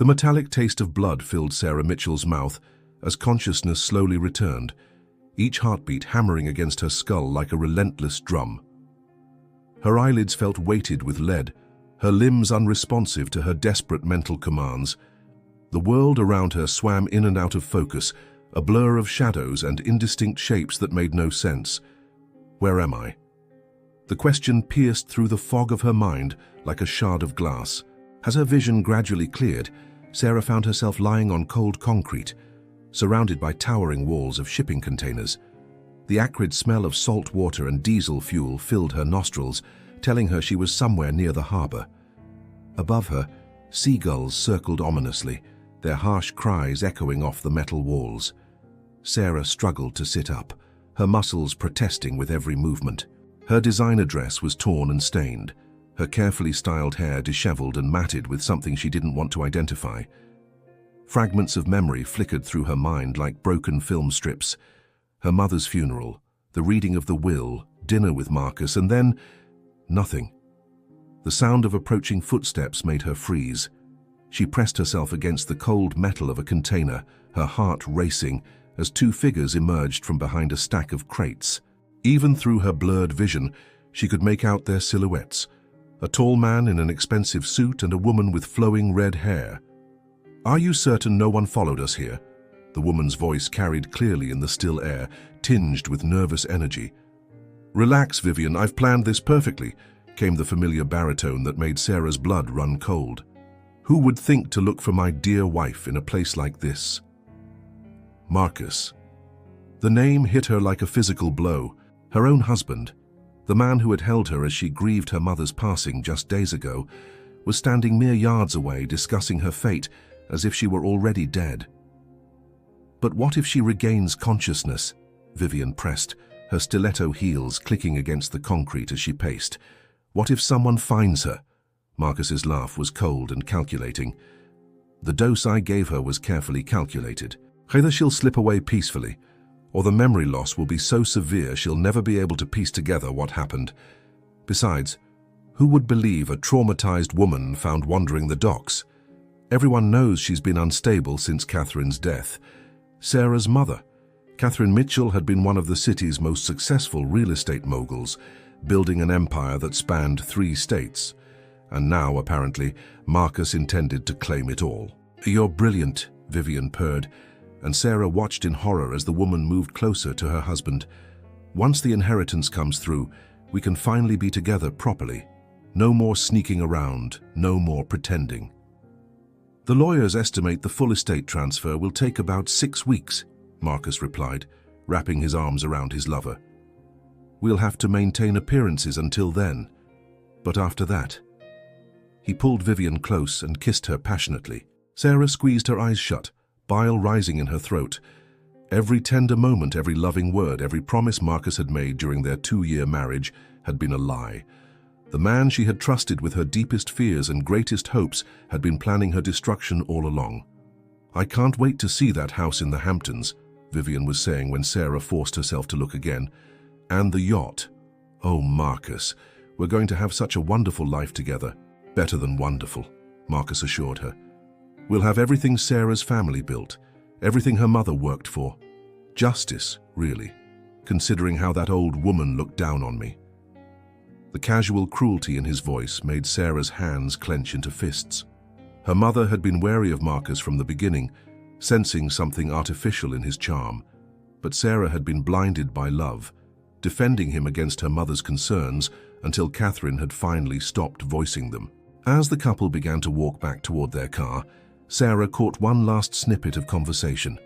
The metallic taste of blood filled Sarah Mitchell's mouth as consciousness slowly returned, each heartbeat hammering against her skull like a relentless drum. Her eyelids felt weighted with lead, her limbs unresponsive to her desperate mental commands. The world around her swam in and out of focus, a blur of shadows and indistinct shapes that made no sense. Where am I? The question pierced through the fog of her mind like a shard of glass. As her vision gradually cleared, Sarah found herself lying on cold concrete, surrounded by towering walls of shipping containers. The acrid smell of salt water and diesel fuel filled her nostrils, telling her she was somewhere near the harbor. Above her, seagulls circled ominously, their harsh cries echoing off the metal walls. Sarah struggled to sit up, her muscles protesting with every movement. Her designer dress was torn and stained, her carefully styled hair disheveled and matted with something she didn't want to identify. Fragments of memory flickered through her mind like broken film strips. Her mother's funeral, the reading of the will, dinner with Marcus, and then nothing. The sound of approaching footsteps made her freeze. She pressed herself against the cold metal of a container, her heart racing as two figures emerged from behind a stack of crates. Even through her blurred vision, she could make out their silhouettes, a tall man in an expensive suit and a woman with flowing red hair. "Are you certain no one followed us here?" The woman's voice carried clearly in the still air, tinged with nervous energy. "Relax, Vivian, I've planned this perfectly," came the familiar baritone that made Sarah's blood run cold. "Who would think to look for my dear wife in a place like this?" Marcus. The name hit her like a physical blow. Her own husband, the man who had held her as she grieved her mother's passing just days ago, was standing mere yards away discussing her fate as if she were already dead. But what if she regains consciousness? Vivian pressed, her stiletto heels clicking against the concrete as she paced. What if someone finds her? Marcus's laugh was cold and calculating. The dose I gave her was carefully calculated. Either she'll slip away peacefully, or the memory loss will be so severe she'll never be able to piece together what happened. Besides, who would believe a traumatized woman found wandering the docks? Everyone knows she's been unstable since Catherine's death. Sarah's mother, Catherine Mitchell, had been one of the city's most successful real estate moguls, building an empire that spanned 3 states. And now, apparently, Marcus intended to claim it all. "You're brilliant," Vivian purred, and Sarah watched in horror as the woman moved closer to her husband. "Once the inheritance comes through, we can finally be together properly. No more sneaking around, no more pretending." "The lawyers estimate the full estate transfer will take about 6 weeks, Marcus replied, wrapping his arms around his lover. "We'll have to maintain appearances until then, but after that..." He pulled Vivian close and kissed her passionately. Sarah squeezed her eyes shut, bile rising in her throat. Every tender moment, every loving word, every promise Marcus had made during their 2-year marriage had been a lie. The man she had trusted with her deepest fears and greatest hopes had been planning her destruction all along. "I can't wait to see that house in the Hamptons," Vivian was saying when Sarah forced herself to look again. "And the yacht. Oh, Marcus, we're going to have such a wonderful life together." "Better than wonderful," Marcus assured her. "We'll have everything Sarah's family built, everything her mother worked for. Justice, really, considering how that old woman looked down on me." The casual cruelty in his voice made Sarah's hands clench into fists. Her mother had been wary of Marcus from the beginning, sensing something artificial in his charm. But Sarah had been blinded by love, defending him against her mother's concerns until Catherine had finally stopped voicing them. As the couple began to walk back toward their car, Sarah caught one last snippet of conversation.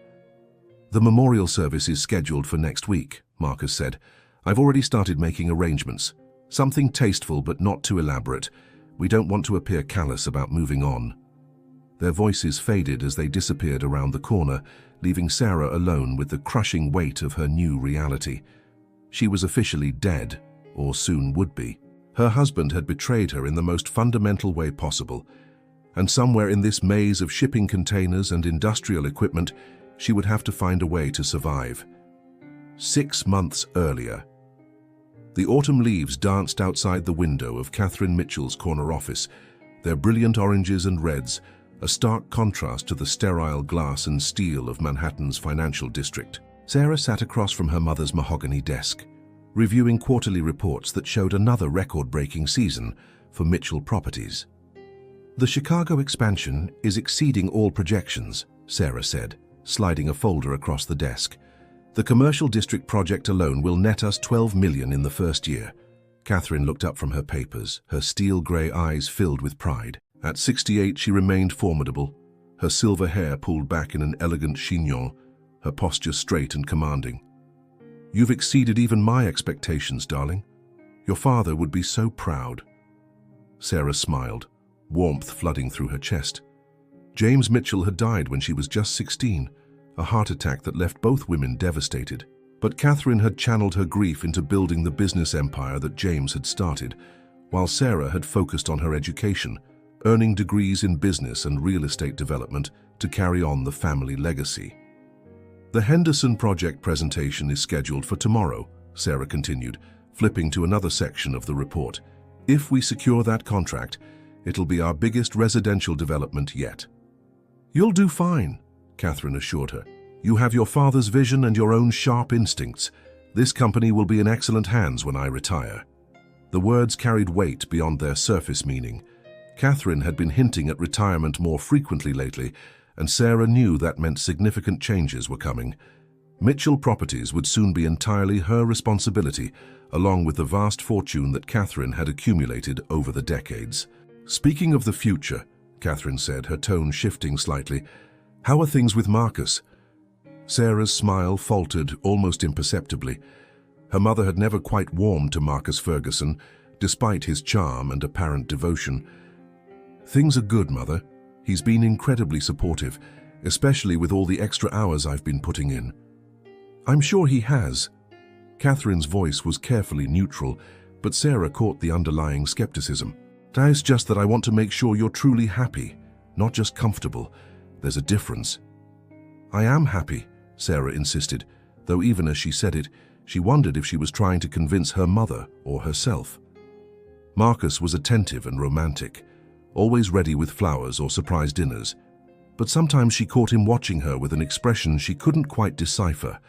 "The memorial service is scheduled for next week," Marcus said. "I've already started making arrangements. Something tasteful but not too elaborate. We don't want to appear callous about moving on." Their voices faded as they disappeared around the corner, leaving Sarah alone with the crushing weight of her new reality. She was officially dead, or soon would be. Her husband had betrayed her in the most fundamental way possible, and somewhere in this maze of shipping containers and industrial equipment, she would have to find a way to survive. 6 months earlier. The autumn leaves danced outside the window of Catherine Mitchell's corner office, their brilliant oranges and reds a stark contrast to the sterile glass and steel of Manhattan's financial district. Sarah sat across from her mother's mahogany desk, reviewing quarterly reports that showed another record-breaking season for Mitchell Properties. "The Chicago expansion is exceeding all projections," Sarah said, sliding a folder across the desk. "The commercial district project alone will net us $12 million in the first year." Catherine looked up from her papers, her steel-grey eyes filled with pride. At 68, she remained formidable, her silver hair pulled back in an elegant chignon, her posture straight and commanding. "You've exceeded even my expectations, darling. Your father would be so proud." Sarah smiled, warmth flooding through her chest. James Mitchell had died when she was just 16, a heart attack that left both women devastated. But Catherine had channeled her grief into building the business empire that James had started, while Sarah had focused on her education, earning degrees in business and real estate development to carry on the family legacy. "The Henderson project presentation is scheduled for tomorrow," Sarah continued, flipping to another section of the report. "If we secure that contract, it'll be our biggest residential development yet." "You'll do fine," Catherine assured her. "You have your father's vision and your own sharp instincts. This company will be in excellent hands when I retire." The words carried weight beyond their surface meaning. Catherine had been hinting at retirement more frequently lately, and Sarah knew that meant significant changes were coming. Mitchell Properties would soon be entirely her responsibility, along with the vast fortune that Catherine had accumulated over the decades. "Speaking of the future," Catherine said, her tone shifting slightly, "how are things with Marcus?" Sarah's smile faltered almost imperceptibly. Her mother had never quite warmed to Marcus Ferguson, despite his charm and apparent devotion. "Things are good, Mother. He's been incredibly supportive, especially with all the extra hours I've been putting in." "I'm sure he has." Catherine's voice was carefully neutral, but Sarah caught the underlying skepticism. "It's just that I want to make sure you're truly happy, not just comfortable. There's a difference." "I am happy," Sarah insisted, though even as she said it, she wondered if she was trying to convince her mother or herself. Marcus was attentive and romantic, always ready with flowers or surprise dinners, but sometimes she caught him watching her with an expression she couldn't quite decipher,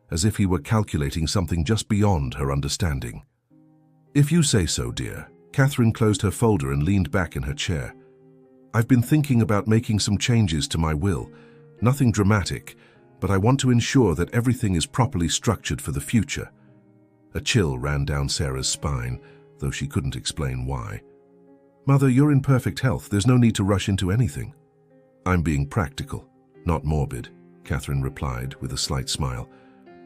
as if he were calculating something just beyond her understanding. "If you say so, dear." Catherine closed her folder and leaned back in her chair. "I've been thinking about making some changes to my will. Nothing dramatic, but I want to ensure that everything is properly structured for the future." A chill ran down Sarah's spine, though she couldn't explain why. "Mother, you're in perfect health. There's no need to rush into anything." "I'm being practical, not morbid," Catherine replied with a slight smile.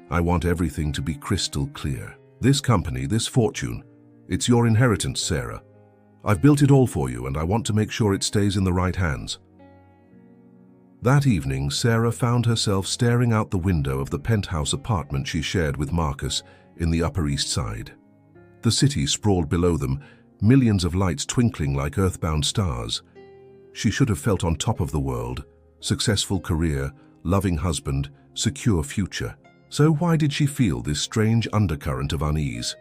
"I want everything to be crystal clear. This company, this fortune, it's your inheritance, Sarah. I've built it all for you, and I want to make sure it stays in the right hands." That evening, Sarah found herself staring out the window of the penthouse apartment she shared with Marcus in the Upper East Side. The city sprawled below them, millions of lights twinkling like earthbound stars. She should have felt on top of the world, successful career, loving husband, secure future. So why did she feel this strange undercurrent of unease?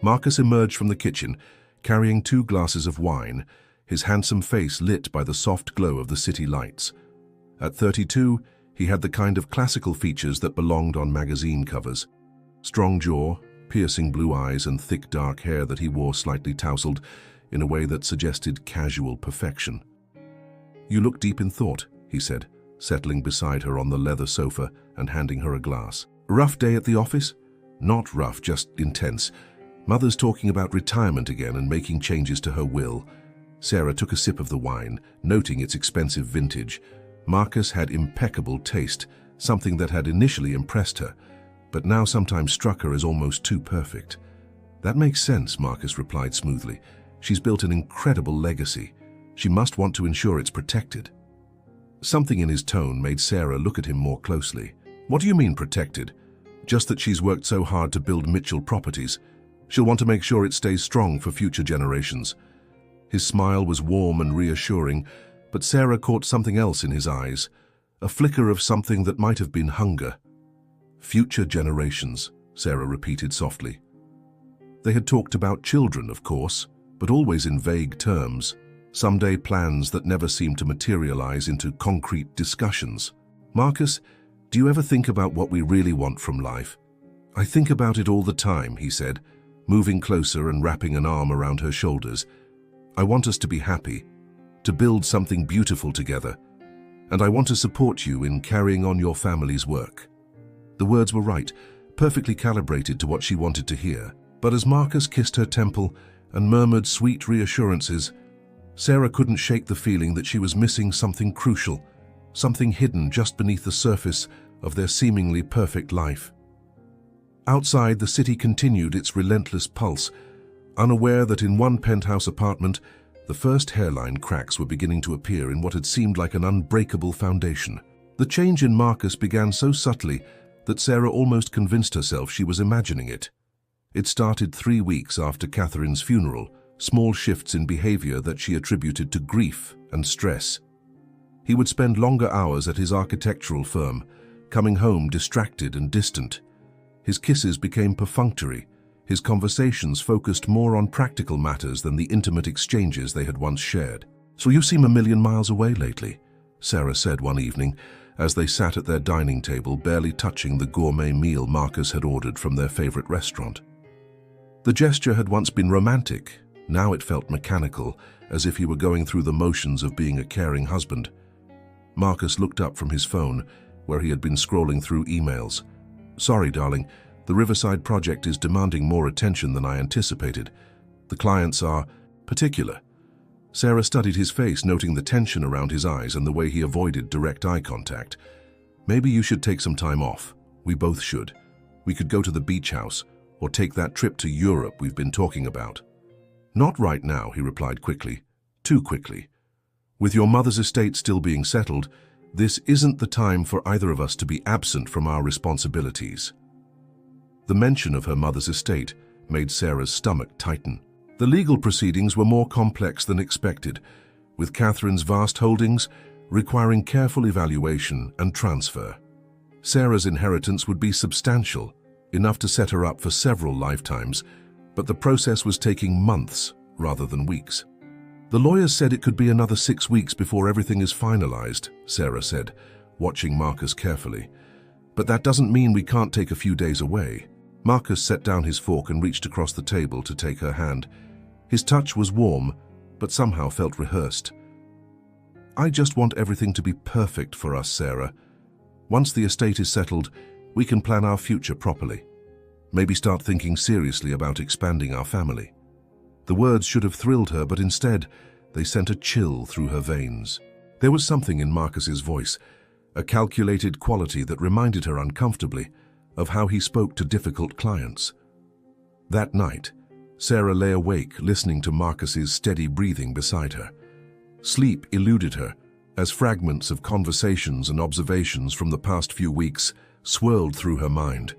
Marcus emerged from the kitchen, carrying 2 glasses of wine, his handsome face lit by the soft glow of the city lights. At 32, he had the kind of classical features that belonged on magazine covers. Strong jaw, piercing blue eyes, and thick dark hair that he wore slightly tousled in a way that suggested casual perfection. "You look deep in thought," he said, settling beside her on the leather sofa and handing her a glass. "Rough day at the office?" "Not rough, just intense. Mother's talking about retirement again and making changes to her will." Sarah took a sip of the wine, noting its expensive vintage. Marcus had impeccable taste, something that had initially impressed her, but now sometimes struck her as almost too perfect. "That makes sense," Marcus replied smoothly. "She's built an incredible legacy. She must want to ensure it's protected." Something in his tone made Sarah look at him more closely. "What do you mean protected?" "Just that she's worked so hard to build Mitchell Properties. She'll want to make sure it stays strong for future generations." His smile was warm and reassuring, but Sarah caught something else in his eyes, a flicker of something that might have been hunger. "Future generations," Sarah repeated softly. They had talked about children, of course, but always in vague terms. someday plans that never seemed to materialize into concrete discussions. "Marcus, do you ever think about what we really want from life?" "I think about it all the time," he said, moving closer and wrapping an arm around her shoulders. "I want us to be happy, to build something beautiful together, and I want to support you in carrying on your family's work." The words were right, perfectly calibrated to what she wanted to hear. But as Marcus kissed her temple and murmured sweet reassurances, Sarah couldn't shake the feeling that she was missing something crucial, something hidden just beneath the surface of their seemingly perfect life. Outside, the city continued its relentless pulse, unaware that in one penthouse apartment, the first hairline cracks were beginning to appear in what had seemed like an unbreakable foundation. The change in Marcus began so subtly that Sarah almost convinced herself she was imagining it. It started 3 weeks after Catherine's funeral, small shifts in behavior that she attributed to grief and stress. He would spend longer hours at his architectural firm, coming home distracted and distant. His kisses became perfunctory. His conversations focused more on practical matters than the intimate exchanges they had once shared. "So you seem a million miles away lately," Sarah said one evening, as they sat at their dining table, barely touching the gourmet meal Marcus had ordered from their favorite restaurant. The gesture had once been romantic. Now it felt mechanical, as if he were going through the motions of being a caring husband. Marcus looked up from his phone, where he had been scrolling through emails. "Sorry, darling, the Riverside project is demanding more attention than I anticipated. The clients are particular." Sarah studied his face, noting the tension around his eyes and the way he avoided direct eye contact. "Maybe you should take some time off. We both should. We could go to the beach house, or take that trip to Europe we've been talking about." "Not right now," he replied quickly. "Too quickly. With your mother's estate still being settled, this isn't the time for either of us to be absent from our responsibilities." The mention of her mother's estate made Sarah's stomach tighten. The legal proceedings were more complex than expected, with Catherine's vast holdings requiring careful evaluation and transfer. Sarah's inheritance would be substantial, enough to set her up for several lifetimes, but the process was taking months rather than weeks. "The lawyers said it could be another 6 weeks before everything is finalized," Sarah said, watching Marcus carefully. "But that doesn't mean we can't take a few days away." Marcus set down his fork and reached across the table to take her hand. His touch was warm, but somehow felt rehearsed. "I just want everything to be perfect for us, Sarah. Once the estate is settled, we can plan our future properly. Maybe start thinking seriously about expanding our family." The words should have thrilled her, but instead, they sent a chill through her veins. There was something in Marcus's voice, a calculated quality that reminded her uncomfortably of how he spoke to difficult clients. That night, Sarah lay awake listening to Marcus's steady breathing beside her. Sleep eluded her as fragments of conversations and observations from the past few weeks swirled through her mind.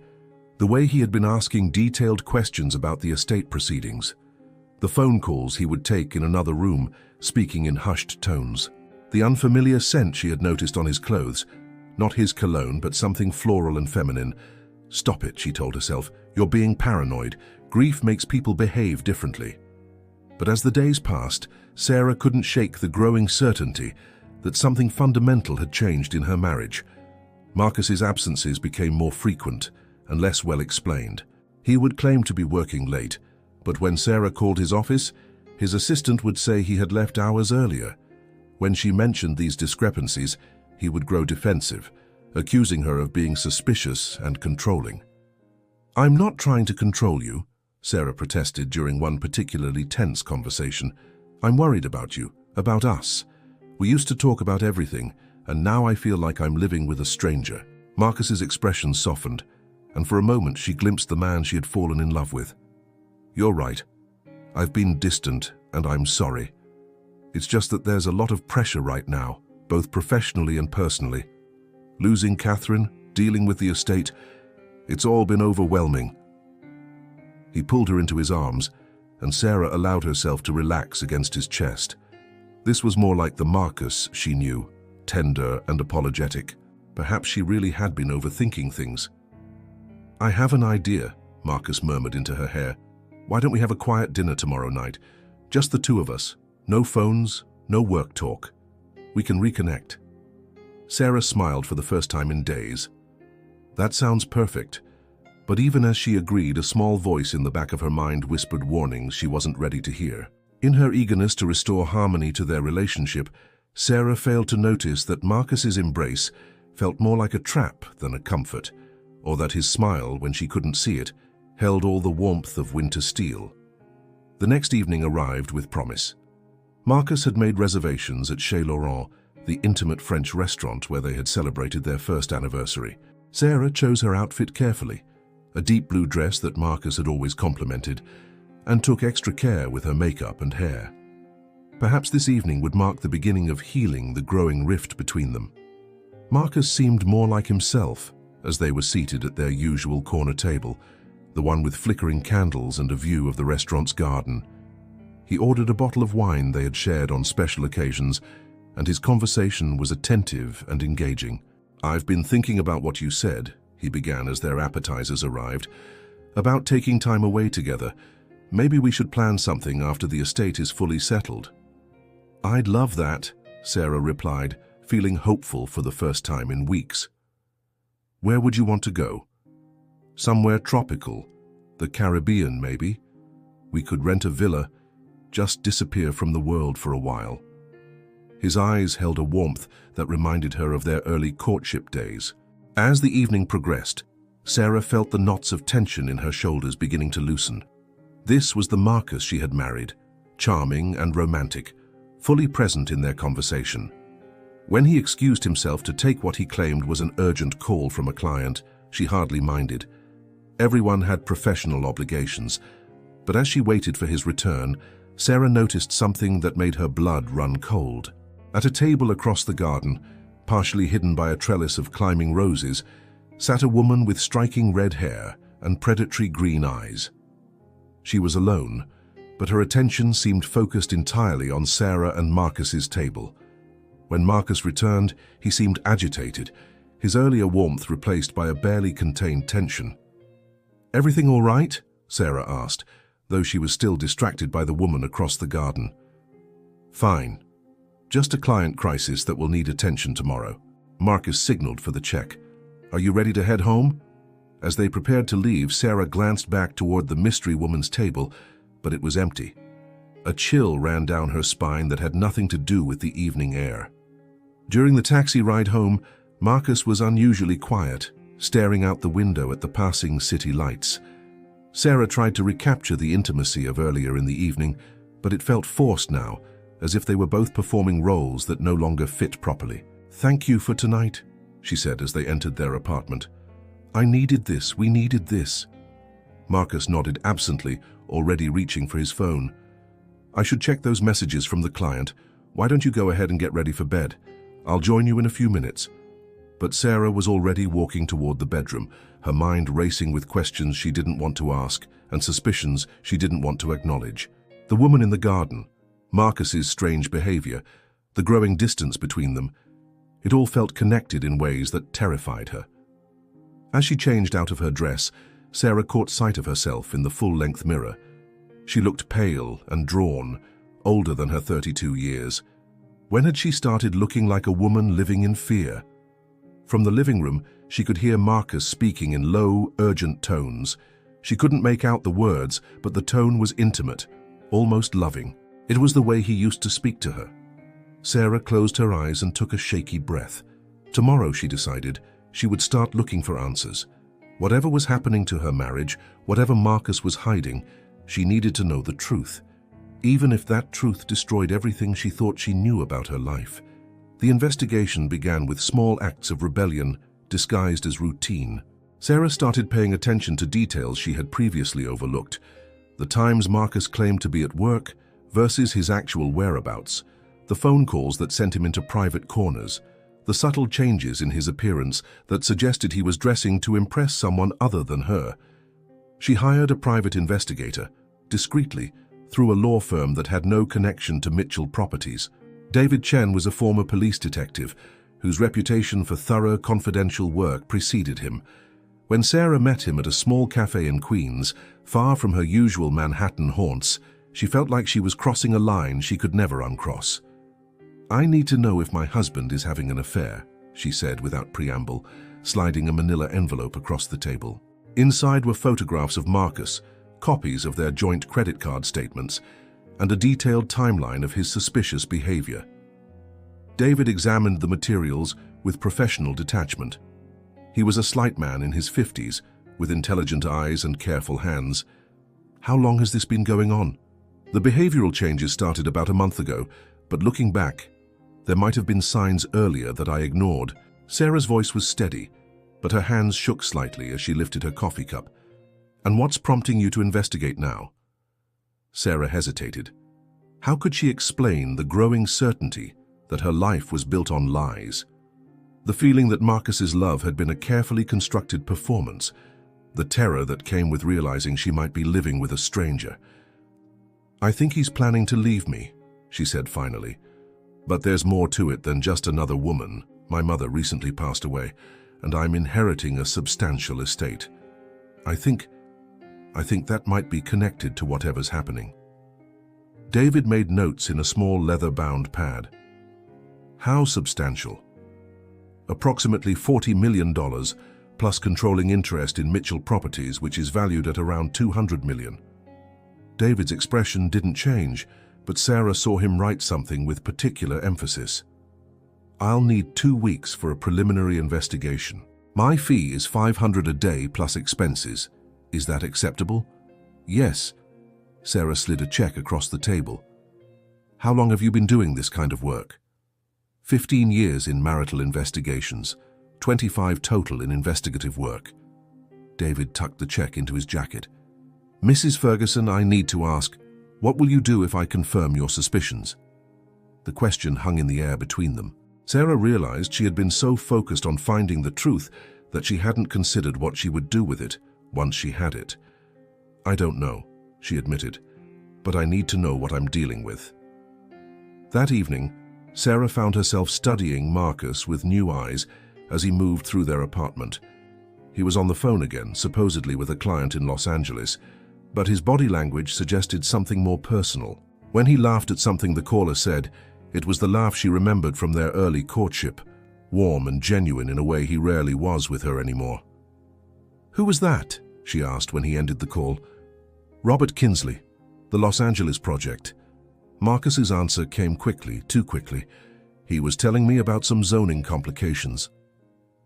The way he had been asking detailed questions about the estate proceedings. The phone calls he would take in another room, speaking in hushed tones. The unfamiliar scent she had noticed on his clothes. Not his cologne, but something floral and feminine. "Stop it," she told herself. "You're being paranoid. Grief makes people behave differently." But as the days passed, Sarah couldn't shake the growing certainty that something fundamental had changed in her marriage. Marcus's absences became more frequent and less well explained. He would claim to be working late, but when Sarah called his office, his assistant would say he had left hours earlier. When she mentioned these discrepancies, he would grow defensive, accusing her of being suspicious and controlling. "I'm not trying to control you," Sarah protested during one particularly tense conversation. "I'm worried about you, about us. We used to talk about everything, and now I feel like I'm living with a stranger." Marcus's expression softened, and for a moment she glimpsed the man she had fallen in love with. "You're right. I've been distant, and I'm sorry. It's just that there's a lot of pressure right now, both professionally and personally. Losing Catherine, dealing with the estate, it's all been overwhelming." He pulled her into his arms, and Sarah allowed herself to relax against his chest. This was more like the Marcus she knew, tender and apologetic. Perhaps she really had been overthinking things. "I have an idea," Marcus murmured into her hair. "Why don't we have a quiet dinner tomorrow night? Just the two of us. No phones, no work talk. We can reconnect." Sarah smiled for the first time in days. That sounds perfect. But even as she agreed, a small voice in the back of her mind whispered warnings she wasn't ready to hear. In her eagerness to restore harmony to their relationship, Sarah failed to notice that Marcus's embrace felt more like a trap than a comfort, or that his smile, when she couldn't see it, held all the warmth of winter steel. The next evening arrived with promise. Marcus had made reservations at Chez Laurent, the intimate French restaurant where they had celebrated their first anniversary. Sarah chose her outfit carefully, a deep blue dress that Marcus had always complimented, and took extra care with her makeup and hair. Perhaps this evening would mark the beginning of healing the growing rift between them. Marcus seemed more like himself as they were seated at their usual corner table, the one with flickering candles and a view of the restaurant's garden. He ordered a bottle of wine they had shared on special occasions, and his conversation was attentive and engaging. "I've been thinking about what you said," he began as their appetizers arrived, "about taking time away together. Maybe we should plan something after the estate is fully settled." "I'd love that," Sarah replied, feeling hopeful for the first time in weeks. "Where would you want to go?" "Somewhere tropical. The Caribbean, maybe. We could rent a villa, just disappear from the world for a while." His eyes held a warmth that reminded her of their early courtship days. As the evening progressed, Sarah felt the knots of tension in her shoulders beginning to loosen. This was the Marcus she had married, charming and romantic, fully present in their conversation. When he excused himself to take what he claimed was an urgent call from a client, she hardly minded. Everyone had professional obligations, but as she waited for his return, Sarah noticed something that made her blood run cold. At a table across the garden, partially hidden by a trellis of climbing roses, sat a woman with striking red hair and predatory green eyes. She was alone, but her attention seemed focused entirely on Sarah and Marcus's table. When Marcus returned, he seemed agitated, his earlier warmth replaced by a barely contained tension. "Everything all right?" Sarah asked, though she was still distracted by the woman across the garden. "Fine. Just a client crisis that will need attention tomorrow." Marcus signaled for the check. "Are you ready to head home?" As they prepared to leave, Sarah glanced back toward the mystery woman's table, but it was empty. A chill ran down her spine that had nothing to do with the evening air. During the taxi ride home, Marcus was unusually quiet, staring out the window at the passing city lights. Sarah tried to recapture the intimacy of earlier in the evening, but it felt forced now, as if they were both performing roles that no longer fit properly. "Thank you for tonight," she said as they entered their apartment. "I needed this, we needed this." Marcus nodded absently, already reaching for his phone. "I should check those messages from the client. Why don't you go ahead and get ready for bed? I'll join you in a few minutes." But Sarah was already walking toward the bedroom, her mind racing with questions she didn't want to ask and suspicions she didn't want to acknowledge. The woman in the garden, Marcus's strange behavior, the growing distance between them, it all felt connected in ways that terrified her. As she changed out of her dress, Sarah caught sight of herself in the full-length mirror. She looked pale and drawn, older than her 32 years. When had she started looking like a woman living in fear? From the living room, she could hear Marcus speaking in low, urgent tones. She couldn't make out the words, but the tone was intimate, almost loving. It was the way he used to speak to her. Sarah closed her eyes and took a shaky breath. Tomorrow, she decided, she would start looking for answers. Whatever was happening to her marriage, whatever Marcus was hiding, she needed to know the truth, even if that truth destroyed everything she thought she knew about her life. The investigation began with small acts of rebellion disguised as routine. Sarah started paying attention to details she had previously overlooked. The times Marcus claimed to be at work versus his actual whereabouts, the phone calls that sent him into private corners, the subtle changes in his appearance that suggested he was dressing to impress someone other than her. She hired a private investigator, discreetly, through a law firm that had no connection to Mitchell Properties. David Chen was a former police detective whose reputation for thorough, confidential work preceded him. When Sarah met him at a small cafe in Queens, far from her usual Manhattan haunts, She felt like she was crossing a line she could never uncross. "I need to know if my husband is having an affair," she said without preamble, sliding a manila envelope across the table. Inside were photographs of Marcus, copies of their joint credit card statements, and a detailed timeline of his suspicious behavior. David examined the materials with professional detachment. He was a slight man in his 50s, with intelligent eyes and careful hands. "How long has this been going on?" "The behavioral changes started about a month ago, but looking back, there might have been signs earlier that I ignored." Sarah's voice was steady, but her hands shook slightly as she lifted her coffee cup. "And what's prompting you to investigate now?" Sarah hesitated. How could she explain the growing certainty that her life was built on lies? The feeling that Marcus's love had been a carefully constructed performance, the terror that came with realizing she might be living with a stranger. "I think he's planning to leave me," she said finally. "But there's more to it than just another woman. My mother recently passed away, and I'm inheriting a substantial estate. I think that might be connected to whatever's happening." David made notes in a small leather-bound pad. "How substantial?" "Approximately $40 million, plus controlling interest in Mitchell Properties, which is valued at around $200 million. David's expression didn't change, but Sarah saw him write something with particular emphasis. "I'll need 2 weeks for a preliminary investigation. My fee is $500 a day plus expenses. Is that acceptable?" "Yes." Sarah slid a check across the table. "How long have you been doing this kind of work?" 15 years in marital investigations, 25 total in investigative work." David tucked the check into his jacket. "Mrs. Ferguson, I need to ask, what will you do if I confirm your suspicions?" The question hung in the air between them. Sarah realized she had been so focused on finding the truth that she hadn't considered what she would do with it once she had it. "I don't know," she admitted, "but I need to know what I'm dealing with." That evening, Sarah found herself studying Marcus with new eyes as he moved through their apartment. He was on the phone again, supposedly with a client in Los Angeles, but his body language suggested something more personal. When he laughed at something the caller said, it was the laugh she remembered from their early courtship, warm and genuine in a way he rarely was with her anymore. "Who was that?" she asked when he ended the call. "Robert Kinsley, the Los Angeles project." Marcus's answer came quickly, too quickly. "He was telling me about some zoning complications."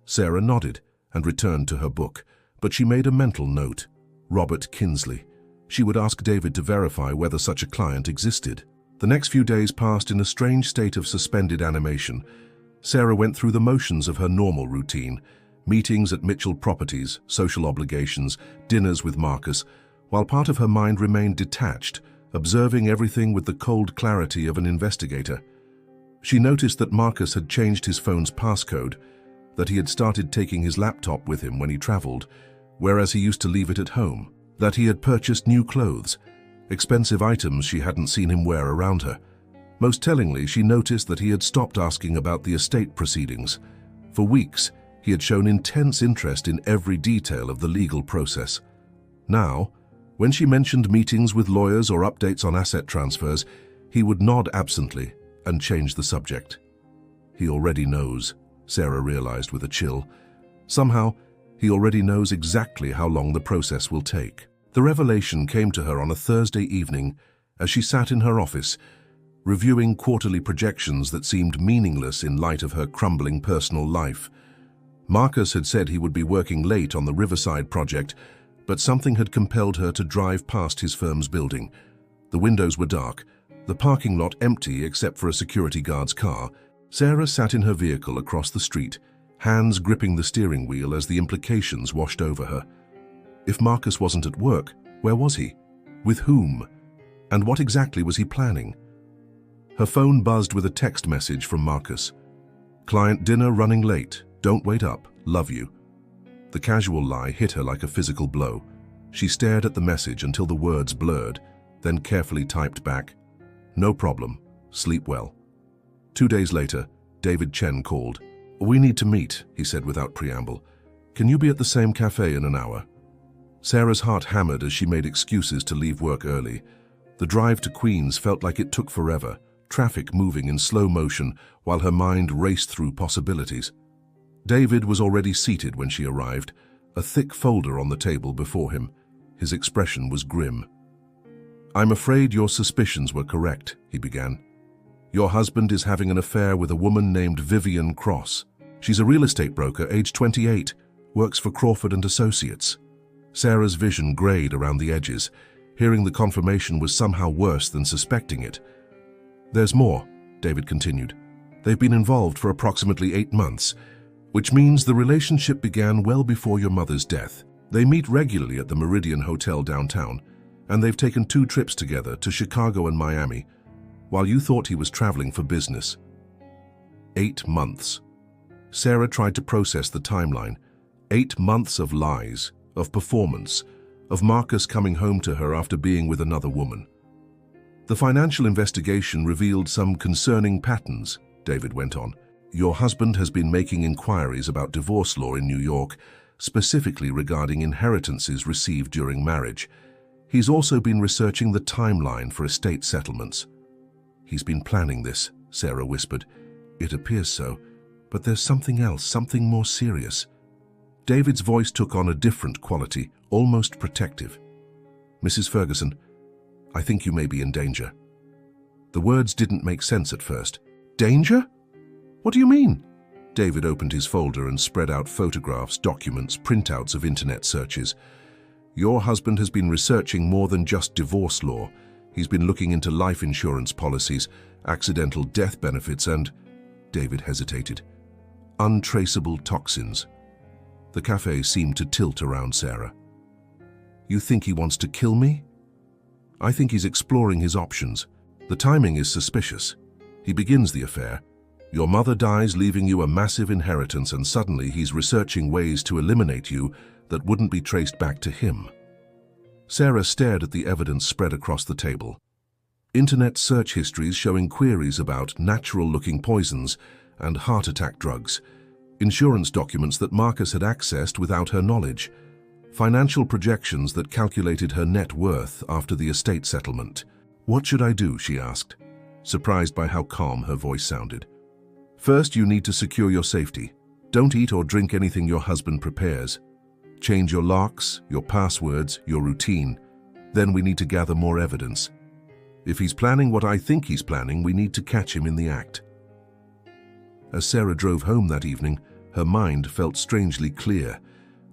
Sarah nodded and returned to her book, but she made a mental note. Robert Kinsley. She would ask David to verify whether such a client existed. The next few days passed in a strange state of suspended animation. Sarah went through the motions of her normal routine, meetings at Mitchell Properties, social obligations, dinners with Marcus, while part of her mind remained detached, observing everything with the cold clarity of an investigator. She noticed that Marcus had changed his phone's passcode, that he had started taking his laptop with him when he traveled, whereas he used to leave it at home, that he had purchased new clothes, expensive items she hadn't seen him wear around her. Most tellingly, she noticed that he had stopped asking about the estate proceedings. For weeks, he had shown intense interest in every detail of the legal process. Now, when she mentioned meetings with lawyers or updates on asset transfers, he would nod absently and change the subject. He already knows, Sarah realized with a chill. Somehow, he already knows exactly how long the process will take. The revelation came to her on a Thursday evening as she sat in her office, reviewing quarterly projections that seemed meaningless in light of her crumbling personal life. Marcus had said he would be working late on the Riverside project, but something had compelled her to drive past his firm's building. The windows were dark, the parking lot empty except for a security guard's car. Sarah sat in her vehicle across the street, hands gripping the steering wheel as the implications washed over her. If Marcus wasn't at work, where was he? With whom? And what exactly was he planning? Her phone buzzed with a text message from Marcus. "Client dinner running late. Don't wait up. Love you." The casual lie hit her like a physical blow. She stared at the message until the words blurred, then carefully typed back, "No problem. Sleep well." 2 days later, David Chen called. "We need to meet," he said without preamble. "Can you be at the same cafe in an hour?" Sarah's heart hammered as she made excuses to leave work early. The drive to Queens felt like it took forever, traffic moving in slow motion while her mind raced through possibilities. David was already seated when she arrived, a thick folder on the table before him. His expression was grim. "I'm afraid your suspicions were correct," he began. "Your husband is having an affair with a woman named Vivian Cross. She's a real estate broker, age 28, works for Crawford and Associates." Sarah's vision grayed around the edges. Hearing the confirmation was somehow worse than suspecting it. "There's more," David continued. "They've been involved for approximately 8 months, which means the relationship began well before your mother's death. They meet regularly at the Meridian Hotel downtown, and they've taken 2 trips together to Chicago and Miami, while you thought he was traveling for business." 8 months. Sarah tried to process the timeline. 8 months of lies, of performance, of Marcus coming home to her after being with another woman. "The financial investigation revealed some concerning patterns," David went on. "Your husband has been making inquiries about divorce law in New York, specifically regarding inheritances received during marriage. He's also been researching the timeline for estate settlements." "He's been planning this," Sarah whispered. "It appears so, but there's something else, something more serious." David's voice took on a different quality, almost protective. "Mrs. Ferguson, I think you may be in danger." The words didn't make sense at first. "Danger? What do you mean?" David opened his folder and spread out photographs, documents, printouts of internet searches. "Your husband has been researching more than just divorce law. He's been looking into life insurance policies, accidental death benefits, and—" David hesitated. "Untraceable toxins." The cafe seemed to tilt around Sarah. "You think he wants to kill me?" "I think he's exploring his options. The timing is suspicious. He begins the affair. Your mother dies, leaving you a massive inheritance, and suddenly he's researching ways to eliminate you that wouldn't be traced back to him." Sarah stared at the evidence spread across the table. Internet search histories showing queries about natural-looking poisons and heart attack drugs, insurance documents that Marcus had accessed without her knowledge, financial projections that calculated her net worth after the estate settlement. "What should I do?" she asked, surprised by how calm her voice sounded. "First, you need to secure your safety. Don't eat or drink anything your husband prepares. Change your locks, your passwords, your routine. Then we need to gather more evidence. If he's planning what I think he's planning, we need to catch him in the act." As Sarah drove home that evening, her mind felt strangely clear.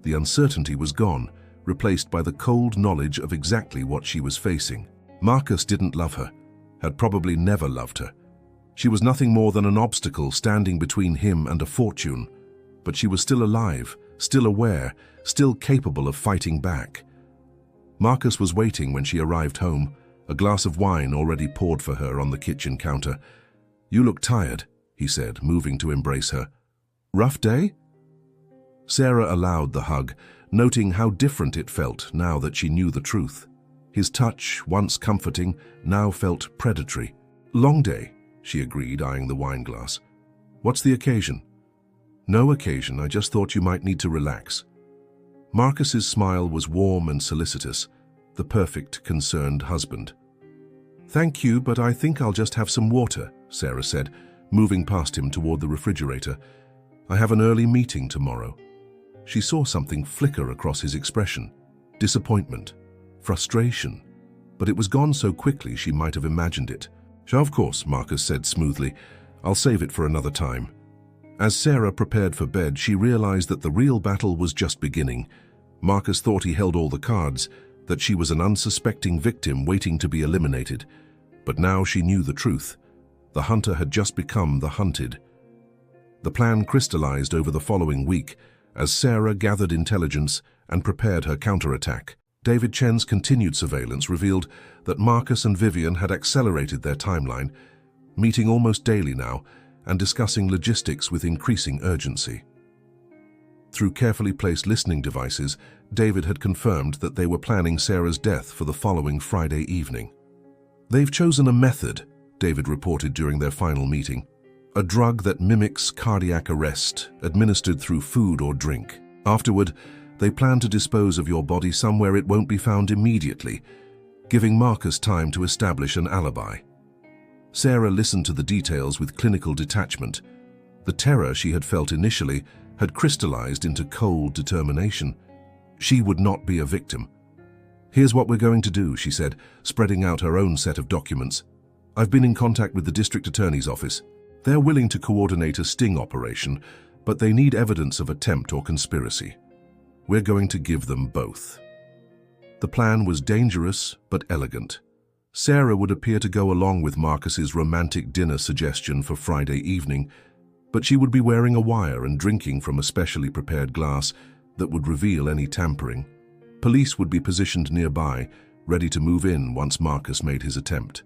The uncertainty was gone, replaced by the cold knowledge of exactly what she was facing. Marcus didn't love her, had probably never loved her. She was nothing more than an obstacle standing between him and a fortune. But she was still alive, still aware, still capable of fighting back. Marcus was waiting when she arrived home, a glass of wine already poured for her on the kitchen counter. "You look tired," he said, moving to embrace her. "Rough day?" Sarah allowed the hug, noting how different it felt now that she knew the truth. His touch, once comforting, now felt predatory. "Long day," she agreed, eyeing the wine glass. "What's the occasion?" "No occasion, I just thought you might need to relax." Marcus's smile was warm and solicitous, the perfect concerned husband. "Thank you, but I think I'll just have some water," Sarah said, moving past him toward the refrigerator. "I have an early meeting tomorrow." She saw something flicker across his expression. Disappointment, frustration. But it was gone so quickly she might have imagined it. "Of course," Marcus said smoothly. "I'll save it for another time." As Sarah prepared for bed, she realized that the real battle was just beginning. Marcus thought he held all the cards, that she was an unsuspecting victim waiting to be eliminated. But now she knew the truth. The hunter had just become the hunted. The plan crystallized over the following week as Sarah gathered intelligence and prepared her counterattack. David Chen's continued surveillance revealed that Marcus and Vivian had accelerated their timeline, meeting almost daily now and discussing logistics with increasing urgency. Through carefully placed listening devices, David had confirmed that they were planning Sarah's death for the following Friday evening. "They've chosen a method," David reported during their final meeting. "A drug that mimics cardiac arrest, administered through food or drink. Afterward, they plan to dispose of your body somewhere it won't be found immediately. giving Marcus time to establish an alibi. Sarah listened to the details with clinical detachment. The terror she had felt initially had crystallized into cold determination. She would not be a victim. "Here's what we're going to do," she said, spreading out her own set of documents. "I've been in contact with the district attorney's office. They're willing to coordinate a sting operation, but they need evidence of attempt or conspiracy. We're going to give them both." The plan was dangerous but elegant. Sarah would appear to go along with Marcus's romantic dinner suggestion for Friday evening, but she would be wearing a wire and drinking from a specially prepared glass that would reveal any tampering. Police would be positioned nearby, ready to move in once Marcus made his attempt.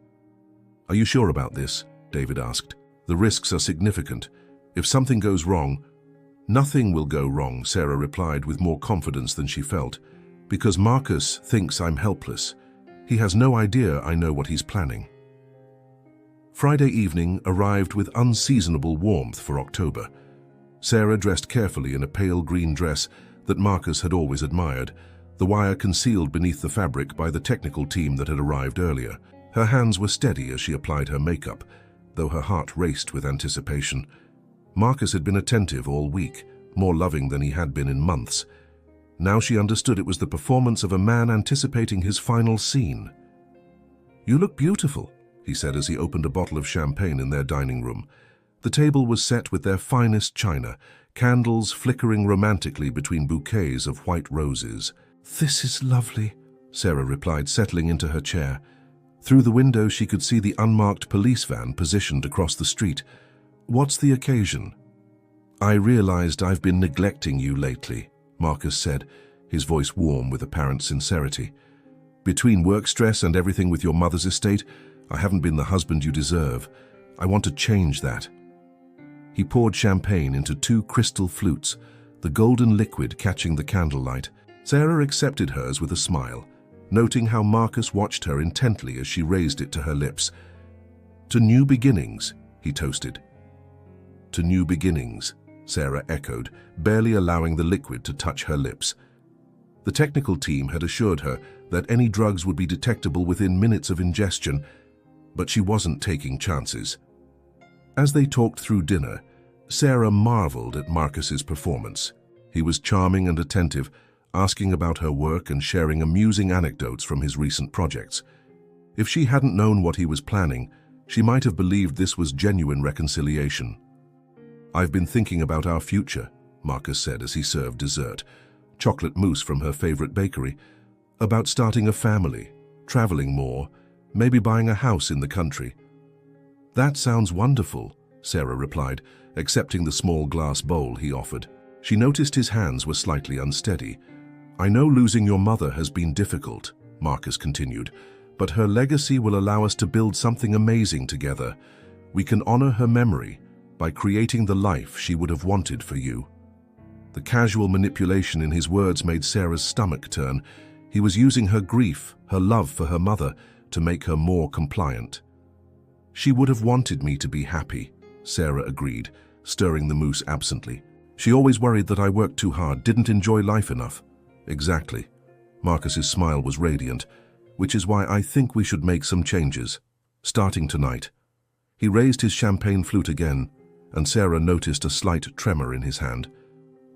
"Are you sure about this?" David asked. "The risks are significant. If something goes wrong—" "Nothing will go wrong," Sarah replied with more confidence than she felt, "because Marcus thinks I'm helpless. He has no idea I know what he's planning." Friday evening arrived with unseasonable warmth for October. Sarah dressed carefully in a pale green dress that Marcus had always admired, the wire concealed beneath the fabric by the technical team that had arrived earlier. Her hands were steady as she applied her makeup, though her heart raced with anticipation. Marcus had been attentive all week, more loving than he had been in months. Now she understood it was the performance of a man anticipating his final scene. "You look beautiful," he said as he opened a bottle of champagne in their dining room. The table was set with their finest china, candles flickering romantically between bouquets of white roses. "This is lovely," Sarah replied, settling into her chair. Through the window she could see the unmarked police van positioned across the street. "What's the occasion?" "I realized I've been neglecting you lately," Marcus said, his voice warm with apparent sincerity. "Between work stress and everything with your mother's estate, I haven't been the husband you deserve. I want to change that." He poured champagne into 2 crystal flutes, the golden liquid catching the candlelight. Sarah accepted hers with a smile, noting how Marcus watched her intently as she raised it to her lips. "To new beginnings," he toasted. "To new beginnings," Sarah echoed, barely allowing the liquid to touch her lips. The technical team had assured her that any drugs would be detectable within minutes of ingestion, but she wasn't taking chances. As they talked through dinner, Sarah marveled at Marcus's performance. He was charming and attentive, asking about her work and sharing amusing anecdotes from his recent projects. If she hadn't known what he was planning, she might have believed this was genuine reconciliation. "I've been thinking about our future," Marcus said as he served dessert, chocolate mousse from her favorite bakery, "about starting a family, traveling more, maybe buying a house in the country." "That sounds wonderful," Sarah replied, accepting the small glass bowl he offered. She noticed his hands were slightly unsteady. "I know losing your mother has been difficult," Marcus continued, "but her legacy will allow us to build something amazing together. We can honor her memory by creating the life she would have wanted for you." The casual manipulation in his words made Sarah's stomach turn. He was using her grief, her love for her mother, to make her more compliant. "She would have wanted me to be happy," Sarah agreed, stirring the mousse absently. "She always worried that I worked too hard, didn't enjoy life enough." "Exactly." Marcus's smile was radiant, "which is why I think we should make some changes, starting tonight." He raised his champagne flute again, and Sarah noticed a slight tremor in his hand.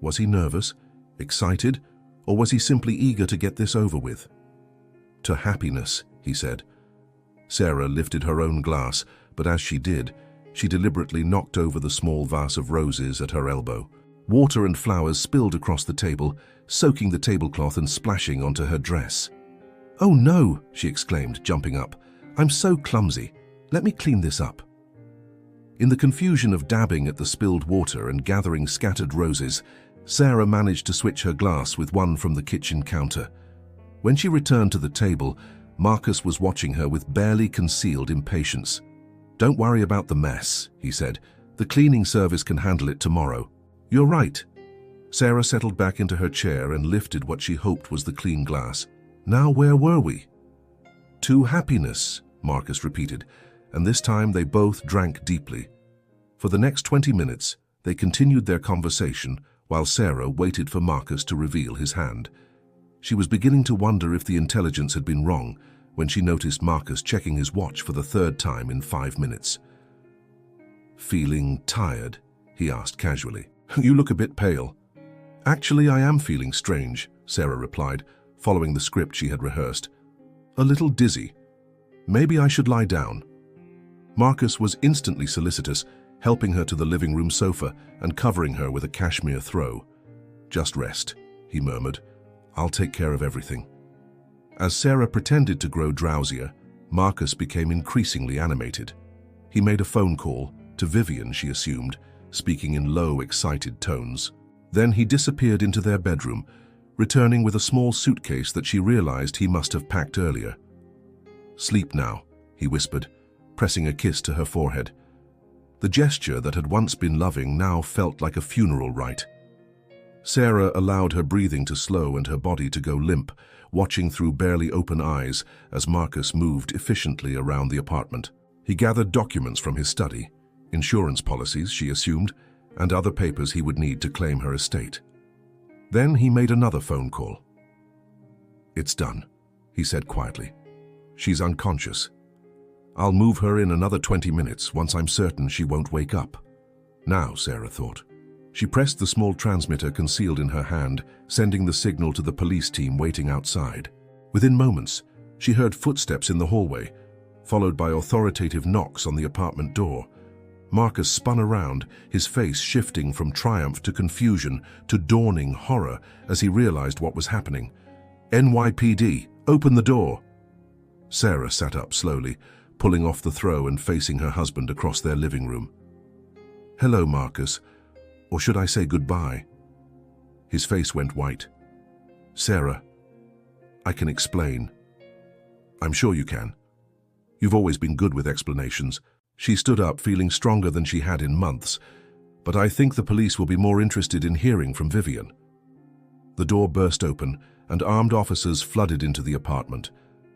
Was he nervous, excited, or was he simply eager to get this over with? "To happiness," he said. Sarah lifted her own glass, but as she did, she deliberately knocked over the small vase of roses at her elbow. Water and flowers spilled across the table, soaking the tablecloth and splashing onto her dress. "Oh no," she exclaimed, jumping up. "I'm so clumsy. Let me clean this up." In the confusion of dabbing at the spilled water and gathering scattered roses, Sarah managed to switch her glass with one from the kitchen counter. When she returned to the table, Marcus was watching her with barely concealed impatience. "Don't worry about the mess," he said. "The cleaning service can handle it tomorrow." "You're right." Sarah settled back into her chair and lifted what she hoped was the clean glass. "Now where were we?" "To happiness," Marcus repeated, and this time they both drank deeply. For the next 20 minutes, they continued their conversation while Sarah waited for Marcus to reveal his hand. She was beginning to wonder if the intelligence had been wrong, when she noticed Marcus checking his watch for the third time in 5 minutes. "Feeling tired?" he asked casually. "You look a bit pale." "Actually, I am feeling strange," Sarah replied, following the script she had rehearsed. "A little dizzy. Maybe I should lie down." Marcus was instantly solicitous, helping her to the living room sofa and covering her with a cashmere throw. "Just rest," he murmured. "I'll take care of everything." As Sarah pretended to grow drowsier, Marcus became increasingly animated. He made a phone call, to Vivian, she assumed, speaking in low, excited tones. Then he disappeared into their bedroom, returning with a small suitcase that she realized he must have packed earlier. "Sleep now," he whispered, pressing a kiss to her forehead. The gesture that had once been loving now felt like a funeral rite. Sarah allowed her breathing to slow and her body to go limp, watching through barely open eyes as Marcus moved efficiently around the apartment. He gathered documents from his study, insurance policies, she assumed, and other papers he would need to claim her estate. Then he made another phone call. "It's done," he said quietly. "She's unconscious. I'll move her in another 20 minutes once I'm certain she won't wake up." Now, Sarah thought. She pressed the small transmitter concealed in her hand, sending the signal to the police team waiting outside. Within moments, she heard footsteps in the hallway, followed by authoritative knocks on the apartment door. Marcus spun around, his face shifting from triumph to confusion to dawning horror as he realized what was happening. "NYPD, open the door!" Sarah sat up slowly, pulling off the throw and facing her husband across their living room. "Hello, Marcus. Or should I say goodbye?" His face went white. "Sarah, I can explain." "I'm sure you can. You've always been good with explanations." She stood up, feeling stronger than she had in months. "But I think the police will be more interested in hearing from Vivian." The door burst open, and armed officers flooded into the apartment.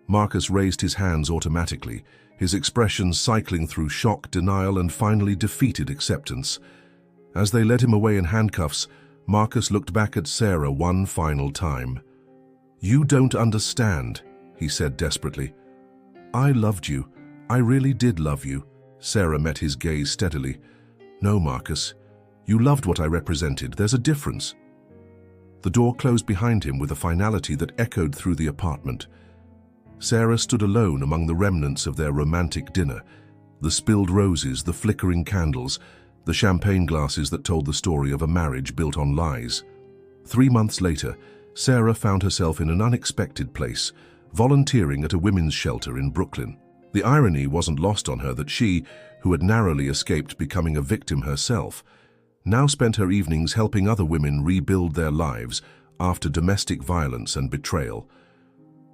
Marcus raised his hands automatically, his expression cycling through shock, denial, and finally defeated acceptance. As they led him away in handcuffs, Marcus looked back at Sarah one final time. "You don't understand," he said desperately. "I loved you. I really did love you." Sarah met his gaze steadily. "No, Marcus. You loved what I represented. There's a difference." The door closed behind him with a finality that echoed through the apartment. Sarah stood alone among the remnants of their romantic dinner, the spilled roses, the flickering candles, the champagne glasses that told the story of a marriage built on lies. 3 months later, Sarah found herself in an unexpected place, volunteering at a women's shelter in Brooklyn. The irony wasn't lost on her that she, who had narrowly escaped becoming a victim herself, now spent her evenings helping other women rebuild their lives after domestic violence and betrayal.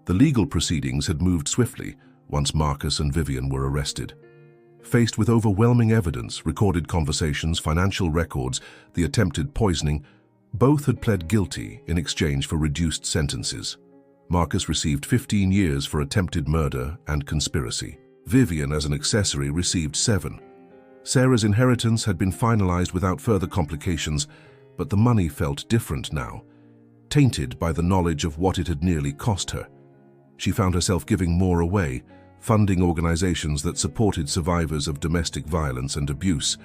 The legal proceedings had moved swiftly once Marcus and Vivian were arrested. Faced with overwhelming evidence, recorded conversations, financial records, the attempted poisoning, both had pled guilty in exchange for reduced sentences. Marcus received 15 years for attempted murder and conspiracy. Vivian, as an accessory, received 7. Sarah's inheritance had been finalized without further complications, but the money felt different now, tainted by the knowledge of what it had nearly cost her. She found herself giving more away, funding organizations that supported survivors of domestic violence and abuse.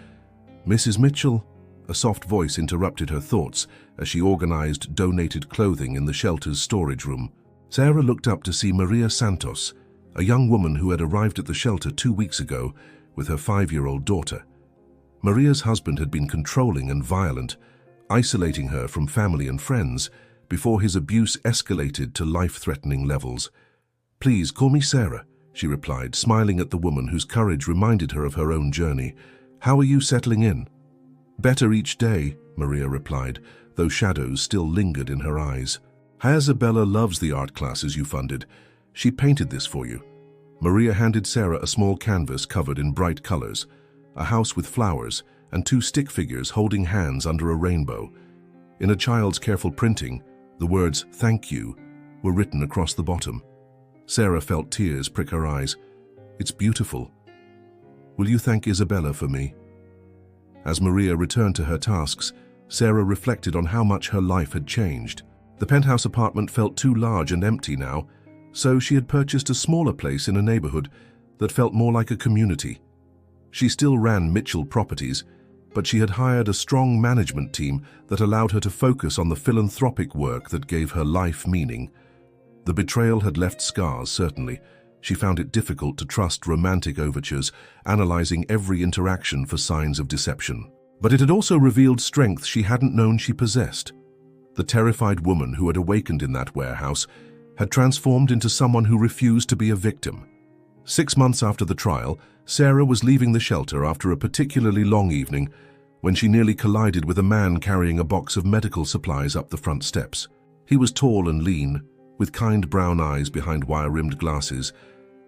"Mrs. Mitchell," a soft voice interrupted her thoughts as she organized donated clothing in the shelter's storage room. Sarah looked up to see Maria Santos, a young woman who had arrived at the shelter 2 weeks ago with her 5-year-old daughter. Maria's husband had been controlling and violent, isolating her from family and friends before his abuse escalated to life-threatening levels. "Please, call me Sarah," she replied, smiling at the woman whose courage reminded her of her own journey. "How are you settling in?" "Better each day," Maria replied, though shadows still lingered in her eyes. "Isabella loves the art classes you funded. She painted this for you." Maria handed Sarah a small canvas covered in bright colors, a house with flowers, and 2 stick figures holding hands under a rainbow. In a child's careful printing, the words "Thank you" were written across the bottom. Sarah felt tears prick her eyes. "It's beautiful. Will you thank Isabella for me?" As Maria returned to her tasks, Sarah reflected on how much her life had changed. The penthouse apartment felt too large and empty now, So she had purchased a smaller place in a neighborhood that felt more like a community. She still ran Mitchell Properties, but she had hired a strong management team that allowed her to focus on the philanthropic work that gave her life meaning. The betrayal had left scars, certainly. She found it difficult to trust romantic overtures, analyzing every interaction for signs of deception. But it had also revealed strength she hadn't known she possessed. The terrified woman who had awakened in that warehouse had transformed into someone who refused to be a victim. 6 months after the trial, Sarah was leaving the shelter after a particularly long evening when she nearly collided with a man carrying a box of medical supplies up the front steps. He was tall and lean, with kind brown eyes behind wire-rimmed glasses,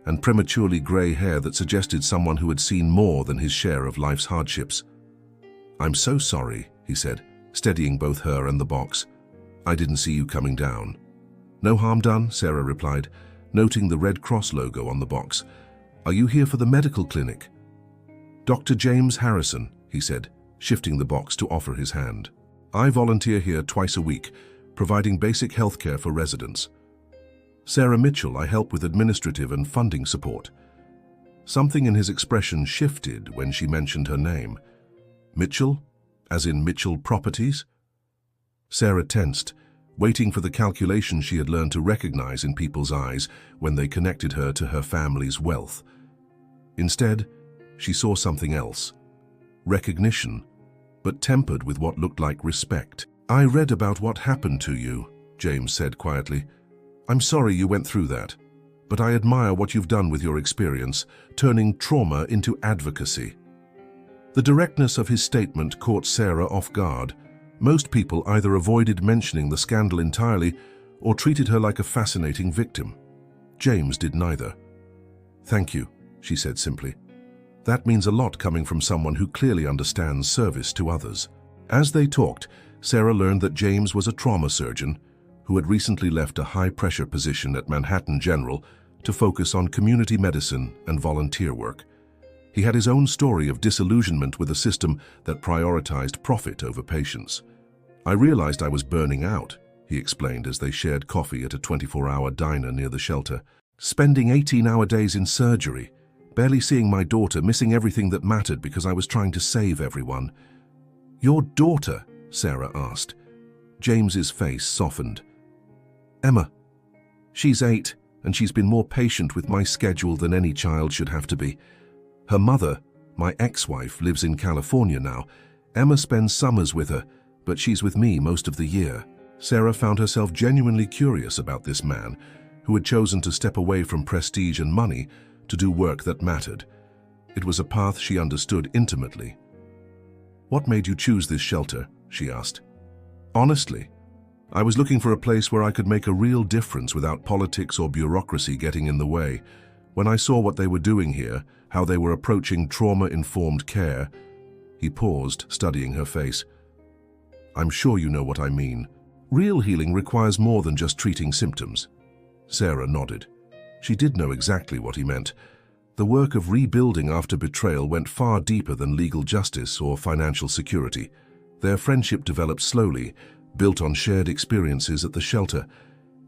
and prematurely grey hair that suggested someone who had seen more than his share of life's hardships. "I'm so sorry," he said, steadying both her and the box. "I didn't see you coming down." "No harm done," Sarah replied, noting the Red Cross logo on the box. "Are you here for the medical clinic?" "Dr. James Harrison," he said, shifting the box to offer his hand. "I volunteer here twice a week, providing basic health care for residents." "Sarah Mitchell, I help with administrative and funding support." Something in his expression shifted when she mentioned her name. "Mitchell? As in Mitchell Properties?" Sarah tensed, waiting for the calculation she had learned to recognize in people's eyes when they connected her to her family's wealth. Instead, she saw something else. Recognition, but tempered with what looked like respect. "I read about what happened to you," James said quietly. "I'm sorry you went through that, but I admire what you've done with your experience, turning trauma into advocacy." The directness of his statement caught Sarah off guard. Most people either avoided mentioning the scandal entirely or treated her like a fascinating victim. James did neither. "Thank you," she said simply. "That means a lot coming from someone who clearly understands service to others." As they talked, Sarah learned that James was a trauma surgeon who had recently left a high-pressure position at Manhattan General to focus on community medicine and volunteer work. He had his own story of disillusionment with a system that prioritized profit over patients. "I realized I was burning out," he explained as they shared coffee at a 24-hour diner near the shelter. "Spending 18-hour days in surgery, barely seeing my daughter, missing everything that mattered because I was trying to save everyone." "Your daughter?" Sarah asked. James's face softened. "Emma. She's 8, and she's been more patient with my schedule than any child should have to be. Her mother, my ex-wife, lives in California now. Emma spends summers with her, but she's with me most of the year." Sarah found herself genuinely curious about this man, who had chosen to step away from prestige and money to do work that mattered. It was a path she understood intimately. "What made you choose this shelter?" she asked. "Honestly, I was looking for a place where I could make a real difference without politics or bureaucracy getting in the way. When I saw what they were doing here, how they were approaching trauma-informed care..." He paused, studying her face. "I'm sure you know what I mean. Real healing requires more than just treating symptoms." Sarah nodded. She did know exactly what he meant. The work of rebuilding after betrayal went far deeper than legal justice or financial security. Their friendship developed slowly, built on shared experiences at the shelter,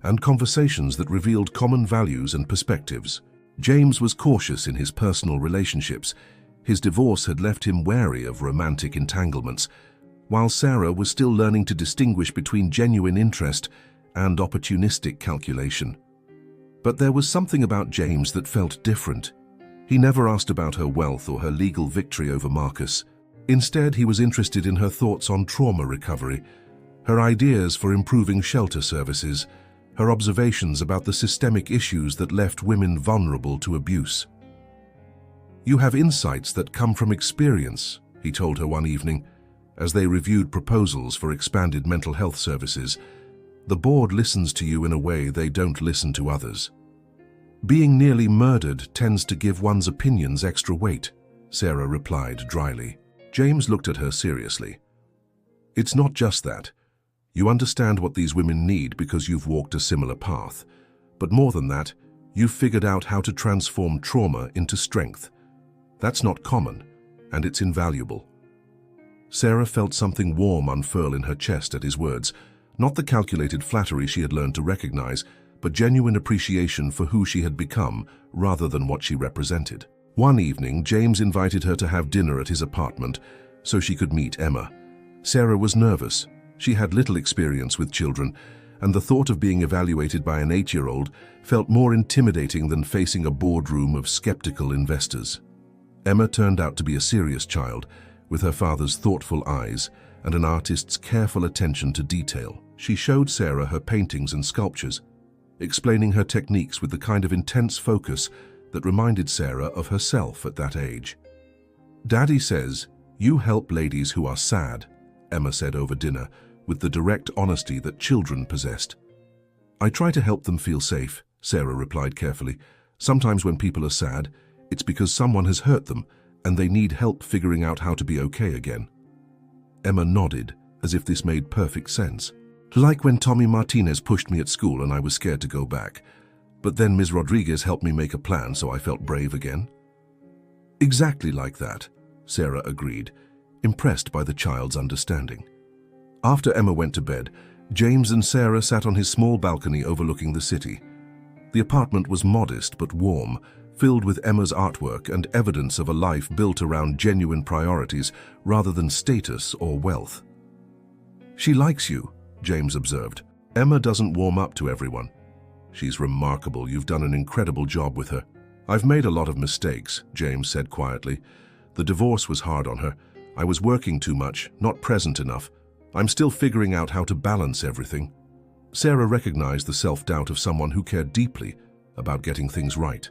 and conversations that revealed common values and perspectives. James was cautious in his personal relationships. His divorce had left him wary of romantic entanglements, while Sarah was still learning to distinguish between genuine interest and opportunistic calculation. But there was something about James that felt different. He never asked about her wealth or her legal victory over Marcus. Instead, he was interested in her thoughts on trauma recovery, her ideas for improving shelter services, her observations about the systemic issues that left women vulnerable to abuse. "You have insights that come from experience," he told her one evening, as they reviewed proposals for expanded mental health services. "The board listens to you in a way they don't listen to others." "Being nearly murdered tends to give one's opinions extra weight," Sarah replied dryly. James looked at her seriously. "It's not just that. You understand what these women need because you've walked a similar path. But more than that, you've figured out how to transform trauma into strength. That's not common, and it's invaluable." Sarah felt something warm unfurl in her chest at his words, not the calculated flattery she had learned to recognize, but genuine appreciation for who she had become rather than what she represented. One evening, James invited her to have dinner at his apartment so she could meet Emma. Sarah was nervous. She had little experience with children, and the thought of being evaluated by an 8-year-old felt more intimidating than facing a boardroom of skeptical investors. Emma turned out to be a serious child, with her father's thoughtful eyes and an artist's careful attention to detail. She showed Sarah her paintings and sculptures, explaining her techniques with the kind of intense focus that reminded Sarah of herself at that age. "Daddy says, you help ladies who are sad," Emma said over dinner, with the direct honesty that children possessed. "I try to help them feel safe," Sarah replied carefully. "Sometimes when people are sad, it's because someone has hurt them and they need help figuring out how to be okay again." Emma nodded, as if this made perfect sense. "Like when Tommy Martinez pushed me at school and I was scared to go back. But then Ms. Rodriguez helped me make a plan, so I felt brave again." "Exactly like that," Sarah agreed, impressed by the child's understanding. After Emma went to bed, James and Sarah sat on his small balcony overlooking the city. The apartment was modest but warm, filled with Emma's artwork and evidence of a life built around genuine priorities rather than status or wealth. "She likes you," James observed. "Emma doesn't warm up to everyone." "She's remarkable. You've done an incredible job with her." "I've made a lot of mistakes," James said quietly. "The divorce was hard on her. I was working too much, not present enough. I'm still figuring out how to balance everything." Sarah recognized the self-doubt of someone who cared deeply about getting things right.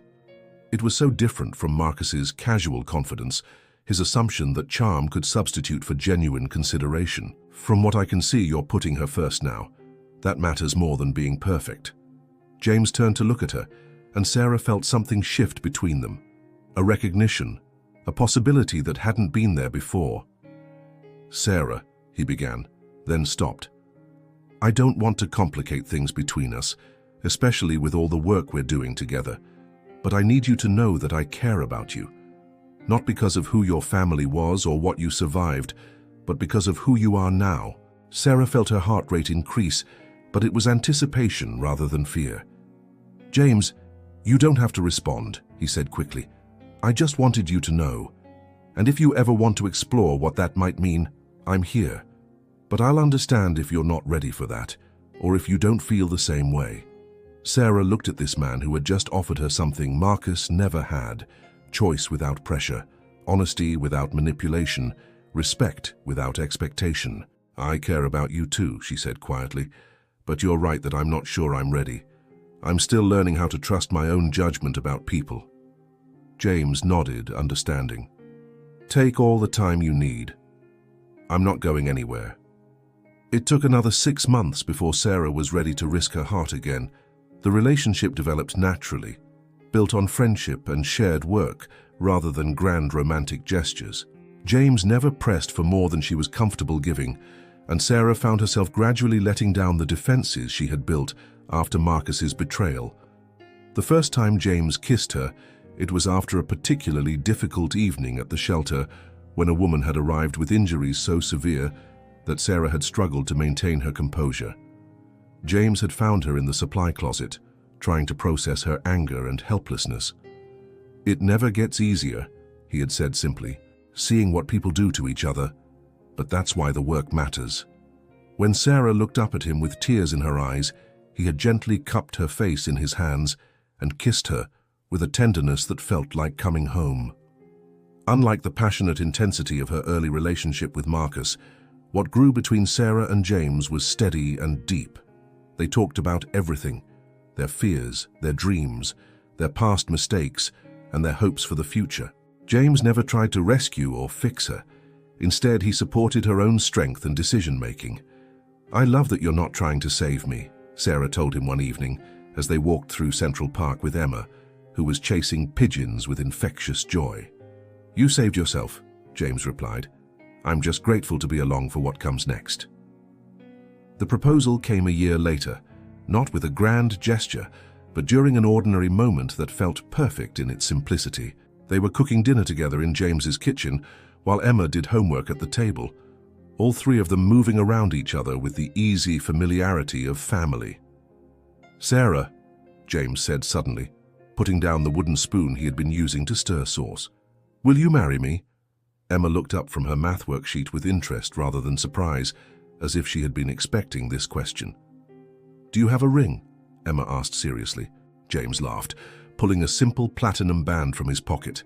It was so different from Marcus's casual confidence, his assumption that charm could substitute for genuine consideration. "From what I can see, you're putting her first now. That matters more than being perfect." James turned to look at her, and Sarah felt something shift between them. A recognition, a possibility that hadn't been there before. "Sarah," he began, then stopped. "I don't want to complicate things between us, especially with all the work we're doing together. But I need you to know that I care about you. Not because of who your family was or what you survived, but because of who you are now." Sarah felt her heart rate increase, but it was anticipation rather than fear. "James, you don't have to respond," he said quickly. "I just wanted you to know. And if you ever want to explore what that might mean, I'm here. But I'll understand if you're not ready for that, or if you don't feel the same way." Sarah looked at this man who had just offered her something Marcus never had: choice without pressure, honesty without manipulation, respect without expectation. "I care about you too," she said quietly, "but you're right that I'm not sure I'm ready. I'm still learning how to trust my own judgment about people." James nodded, understanding. "Take all the time you need. I'm not going anywhere." It took another 6 months before Sarah was ready to risk her heart again. The relationship developed naturally, built on friendship and shared work rather than grand romantic gestures. James never pressed for more than she was comfortable giving, and Sarah found herself gradually letting down the defenses she had built after Marcus's betrayal. The first time James kissed her, it was after a particularly difficult evening at the shelter when a woman had arrived with injuries so severe that Sarah had struggled to maintain her composure. James had found her in the supply closet, trying to process her anger and helplessness. "It never gets easier," he had said simply, "seeing what people do to each other, but that's why the work matters." When Sarah looked up at him with tears in her eyes, he had gently cupped her face in his hands and kissed her with a tenderness that felt like coming home. Unlike the passionate intensity of her early relationship with Marcus, what grew between Sarah and James was steady and deep. They talked about everything: their fears, their dreams, their past mistakes, and their hopes for the future. James never tried to rescue or fix her. Instead, he supported her own strength and decision-making. "I love that you're not trying to save me," Sarah told him one evening as they walked through Central Park with Emma, who was chasing pigeons with infectious joy. "You saved yourself," James replied. "I'm just grateful to be along for what comes next." The proposal came a year later, not with a grand gesture, but during an ordinary moment that felt perfect in its simplicity. They were cooking dinner together in James's kitchen, while Emma did homework at the table, all three of them moving around each other with the easy familiarity of family. "Sarah," James said suddenly, putting down the wooden spoon he had been using to stir sauce. "Will you marry me?" Emma looked up from her math worksheet with interest rather than surprise, as if she had been expecting this question. "Do you have a ring?" Emma asked seriously. James laughed, pulling a simple platinum band from his pocket.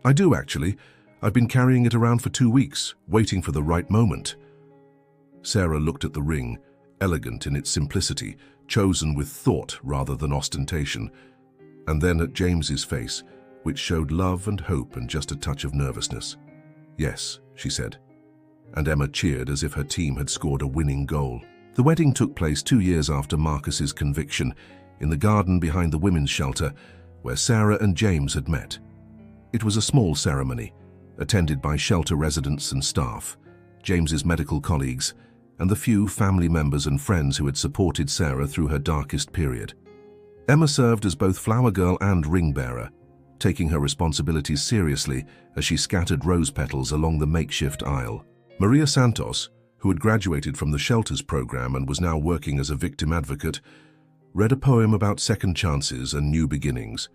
"I do, actually. I've been carrying it around for 2 weeks, waiting for the right moment." Sarah looked at the ring, elegant in its simplicity, chosen with thought rather than ostentation, and then at James's face, which showed love and hope and just a touch of nervousness. "Yes," she said, and Emma cheered as if her team had scored a winning goal. The wedding took place 2 years after Marcus's conviction, in the garden behind the women's shelter, where Sarah and James had met. It was a small ceremony, attended by shelter residents and staff, James's medical colleagues, and the few family members and friends who had supported Sarah through her darkest period. Emma served as both flower girl and ring bearer, taking her responsibilities seriously as she scattered rose petals along the makeshift aisle. Maria Santos, who had graduated from the Shelters program and was now working as a victim advocate, read a poem about second chances and new beginnings.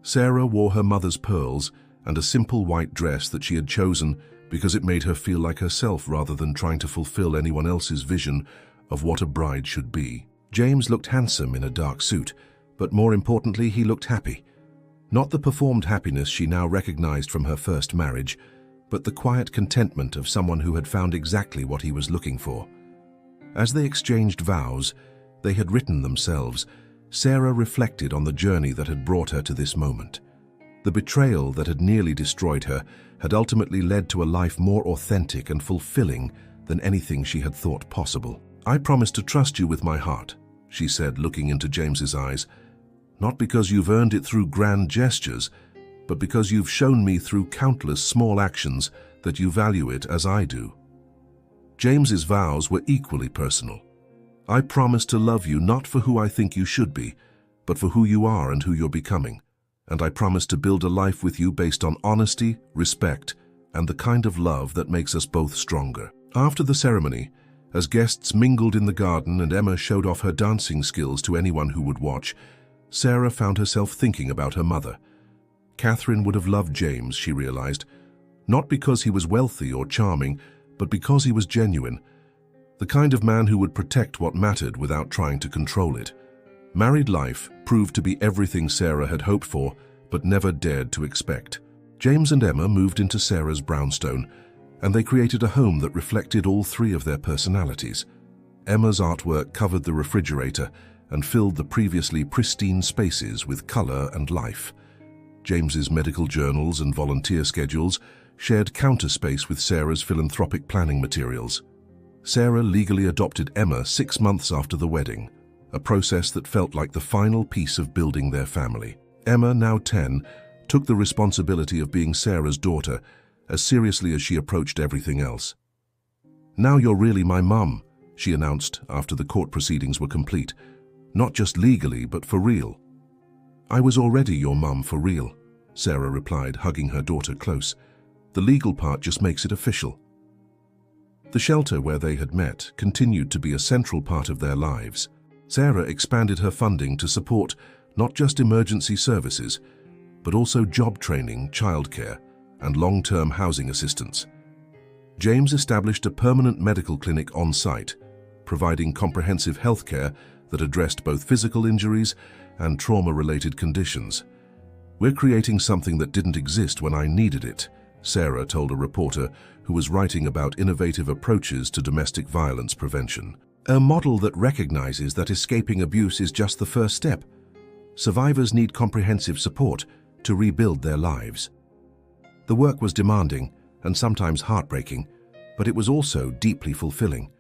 Sarah wore her mother's pearls and a simple white dress that she had chosen because it made her feel like herself rather than trying to fulfill anyone else's vision of what a bride should be. James looked handsome in a dark suit, but more importantly, he looked happy. Not the performed happiness she now recognized from her first marriage, but the quiet contentment of someone who had found exactly what he was looking for. As they exchanged vows they had written themselves, Sarah reflected on the journey that had brought her to this moment. The betrayal that had nearly destroyed her had ultimately led to a life more authentic and fulfilling than anything she had thought possible. "I promise to trust you with my heart," she said, looking into James's eyes. "Not because you've earned it through grand gestures, but because you've shown me through countless small actions that you value it as I do." James's vows were equally personal. "I promise to love you not for who I think you should be, but for who you are and who you're becoming. And I promise to build a life with you based on honesty, respect, and the kind of love that makes us both stronger." After the ceremony, as guests mingled in the garden and Emma showed off her dancing skills to anyone who would watch, Sarah found herself thinking about her mother. Catherine would have loved James, she realized, not because he was wealthy or charming, but because he was genuine, the kind of man who would protect what mattered without trying to control it. Married life proved to be everything Sarah had hoped for, but never dared to expect. James and Emma moved into Sarah's brownstone, and they created a home that reflected all three of their personalities. Emma's artwork covered the refrigerator and filled the previously pristine spaces with color and life. James's medical journals and volunteer schedules shared counter space with Sarah's philanthropic planning materials. Sarah legally adopted Emma 6 months after the wedding, a process that felt like the final piece of building their family. Emma, now 10, took the responsibility of being Sarah's daughter as seriously as she approached everything else. "Now you're really my mum," she announced after the court proceedings were complete. "Not just legally, but for real." "I was already your mum for real," Sarah replied, hugging her daughter close. "The legal part just makes it official." The shelter where they had met continued to be a central part of their lives. Sarah expanded her funding to support not just emergency services, but also job training, childcare, and long-term housing assistance. James established a permanent medical clinic on site, providing comprehensive health care that addressed both physical injuries and trauma-related conditions. "We're creating something that didn't exist when I needed it," Sarah told a reporter who was writing about innovative approaches to domestic violence prevention. "A model that recognizes that escaping abuse is just the first step. Survivors need comprehensive support to rebuild their lives." The work was demanding and sometimes heartbreaking, but it was also deeply fulfilling.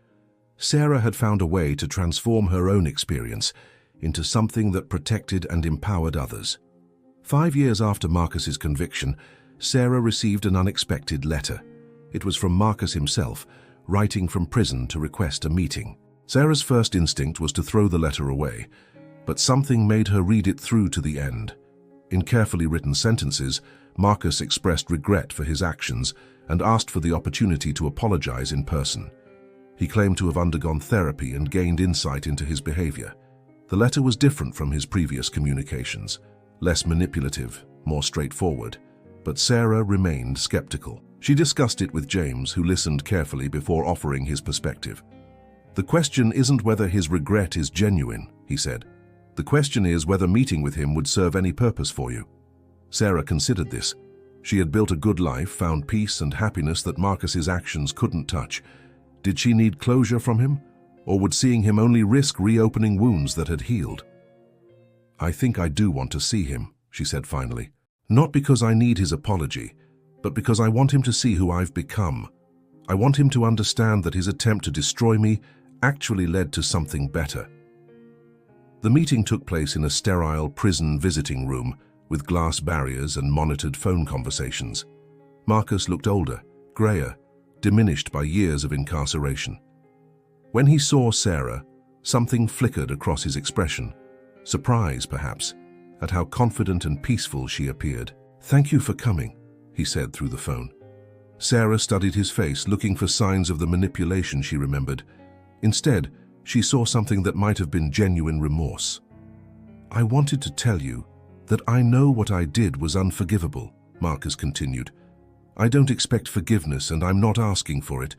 Sarah had found a way to transform her own experience into something that protected and empowered others. 5 years after Marcus's conviction, Sarah received an unexpected letter. It was from Marcus himself, writing from prison to request a meeting. Sarah's first instinct was to throw the letter away, but something made her read it through to the end. In carefully written sentences, Marcus expressed regret for his actions and asked for the opportunity to apologize in person. He claimed to have undergone therapy and gained insight into his behavior. The letter was different from his previous communications, less manipulative, more straightforward, but Sarah remained skeptical. She discussed it with James, who listened carefully before offering his perspective. "The question isn't whether his regret is genuine," he said. "The question is whether meeting with him would serve any purpose for you." Sarah considered this. She had built a good life, found peace and happiness that Marcus's actions couldn't touch. Did she need closure from him? Or would seeing him only risk reopening wounds that had healed? "I think I do want to see him," she said finally. "Not because I need his apology, but because I want him to see who I've become. I want him to understand that his attempt to destroy me actually led to something better." The meeting took place in a sterile prison visiting room with glass barriers and monitored phone conversations. Marcus looked older, grayer, diminished by years of incarceration. When he saw Sarah, something flickered across his expression. Surprise, perhaps, at how confident and peaceful she appeared. "Thank you for coming," he said through the phone. Sarah studied his face, looking for signs of the manipulation she remembered. Instead, she saw something that might have been genuine remorse. "I wanted to tell you that I know what I did was unforgivable," Marcus continued. "I don't expect forgiveness, and I'm not asking for it.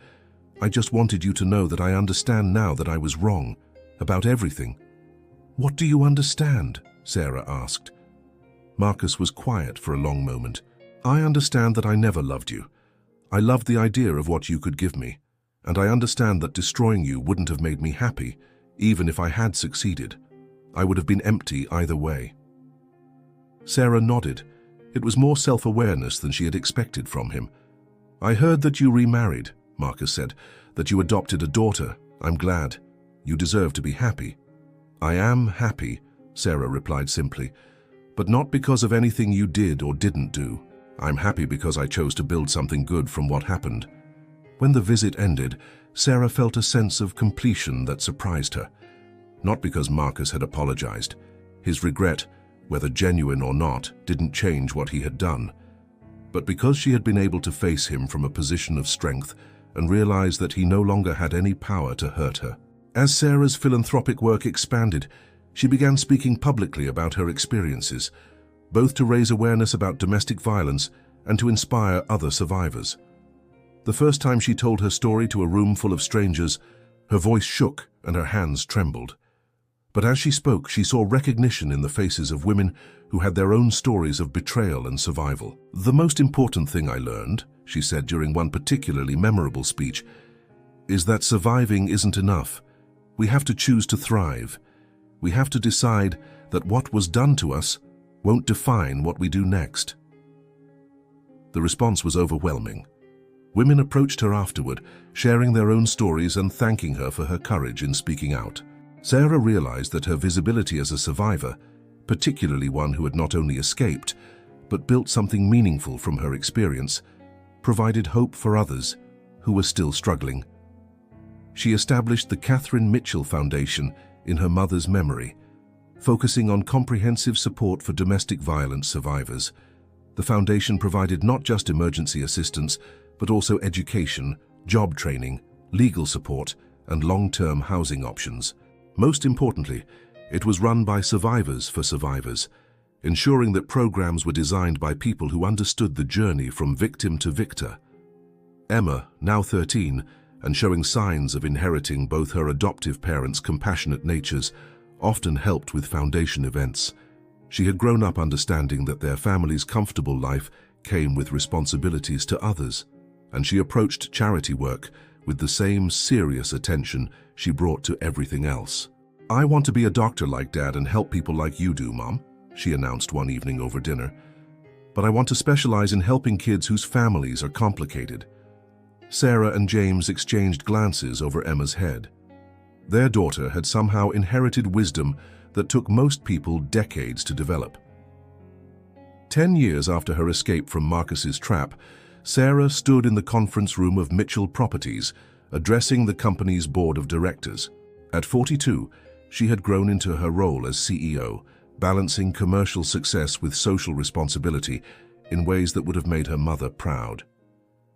I just wanted you to know that I understand now that I was wrong, about everything." "What do you understand?" Sarah asked. Marcus was quiet for a long moment. "I understand that I never loved you. I loved the idea of what you could give me, and I understand that destroying you wouldn't have made me happy, even if I had succeeded. I would have been empty either way." Sarah nodded. It was more self-awareness than she had expected from him. "I heard that you remarried," Marcus said, "that you adopted a daughter. I'm glad. You deserve to be happy." "I am happy," Sarah replied simply, "but not because of anything you did or didn't do. I'm happy because I chose to build something good from what happened." When the visit ended, Sarah felt a sense of completion that surprised her. Not because Marcus had apologized. His regret, whether genuine or not, didn't change what he had done. But because she had been able to face him from a position of strength and realize that he no longer had any power to hurt her. As Sarah's philanthropic work expanded, she began speaking publicly about her experiences, both to raise awareness about domestic violence and to inspire other survivors. The first time she told her story to a room full of strangers, her voice shook and her hands trembled. But as she spoke, she saw recognition in the faces of women who had their own stories of betrayal and survival. "The most important thing I learned," she said during one particularly memorable speech, "is that surviving isn't enough. We have to choose to thrive. We have to decide that what was done to us won't define what we do next." The response was overwhelming. Women approached her afterward, sharing their own stories and thanking her for her courage in speaking out. Sarah realized that her visibility as a survivor, particularly one who had not only escaped, but built something meaningful from her experience, provided hope for others who were still struggling. She established the Catherine Mitchell Foundation in her mother's memory, focusing on comprehensive support for domestic violence survivors. The foundation provided not just emergency assistance, but also education, job training, legal support, and long-term housing options. Most importantly, it was run by survivors for survivors, ensuring that programs were designed by people who understood the journey from victim to victor. Emma, now 13, and showing signs of inheriting both her adoptive parents' compassionate natures, often helped with foundation events. She had grown up understanding that their family's comfortable life came with responsibilities to others, and she approached charity work with the same serious attention she brought to everything else. "I want to be a doctor like Dad and help people like you do, Mom," she announced one evening over dinner. "But I want to specialize in helping kids whose families are complicated." Sarah and James exchanged glances over Emma's head. Their daughter had somehow inherited wisdom that took most people decades to develop. 10 years after her escape from Marcus's trap, Sarah stood in the conference room of Mitchell Properties, addressing the company's board of directors. At 42, she had grown into her role as CEO, balancing commercial success with social responsibility in ways that would have made her mother proud.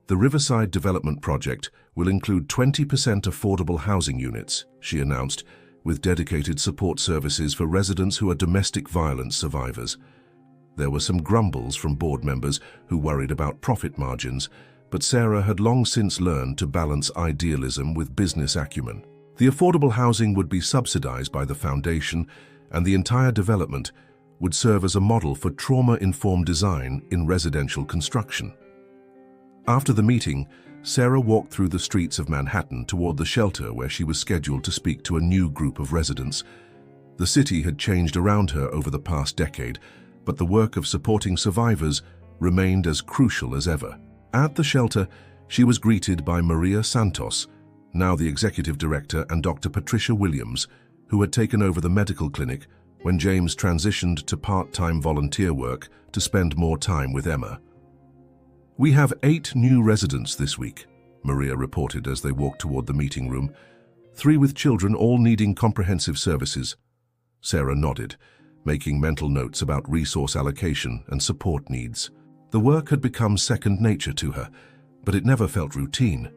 "The Riverside Development Project will include 20% affordable housing units," she announced, with dedicated support services for residents who are domestic violence survivors. There were some grumbles from board members who worried about profit margins, but Sarah had long since learned to balance idealism with business acumen. The affordable housing would be subsidized by the foundation, and the entire development would serve as a model for trauma-informed design in residential construction. After the meeting, Sarah walked through the streets of Manhattan toward the shelter where she was scheduled to speak to a new group of residents. The city had changed around her over the past decade, but the work of supporting survivors remained as crucial as ever. At the shelter, she was greeted by Maria Santos, now the executive director, and Dr. Patricia Williams, who had taken over the medical clinic when James transitioned to part-time volunteer work to spend more time with Emma. "We have 8 new residents this week," Maria reported as they walked toward the meeting room. 3 with children, all needing comprehensive services. Sarah nodded, making mental notes about resource allocation and support needs. The work had become second nature to her, but it never felt routine.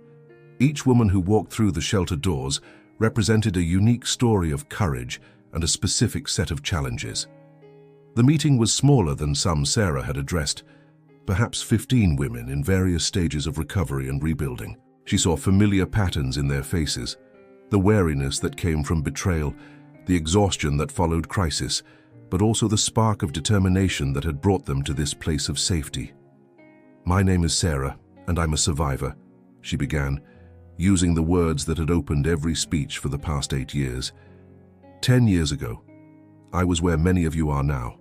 Each woman who walked through the shelter doors represented a unique story of courage and a specific set of challenges. The meeting was smaller than some Sarah had addressed, perhaps 15 women in various stages of recovery and rebuilding. She saw familiar patterns in their faces, the wariness that came from betrayal, the exhaustion that followed crisis, but also the spark of determination that had brought them to this place of safety. "My name is Sarah, and I'm a survivor," she began, using the words that had opened every speech for the past 8 years. 10 years ago, I was where many of you are now,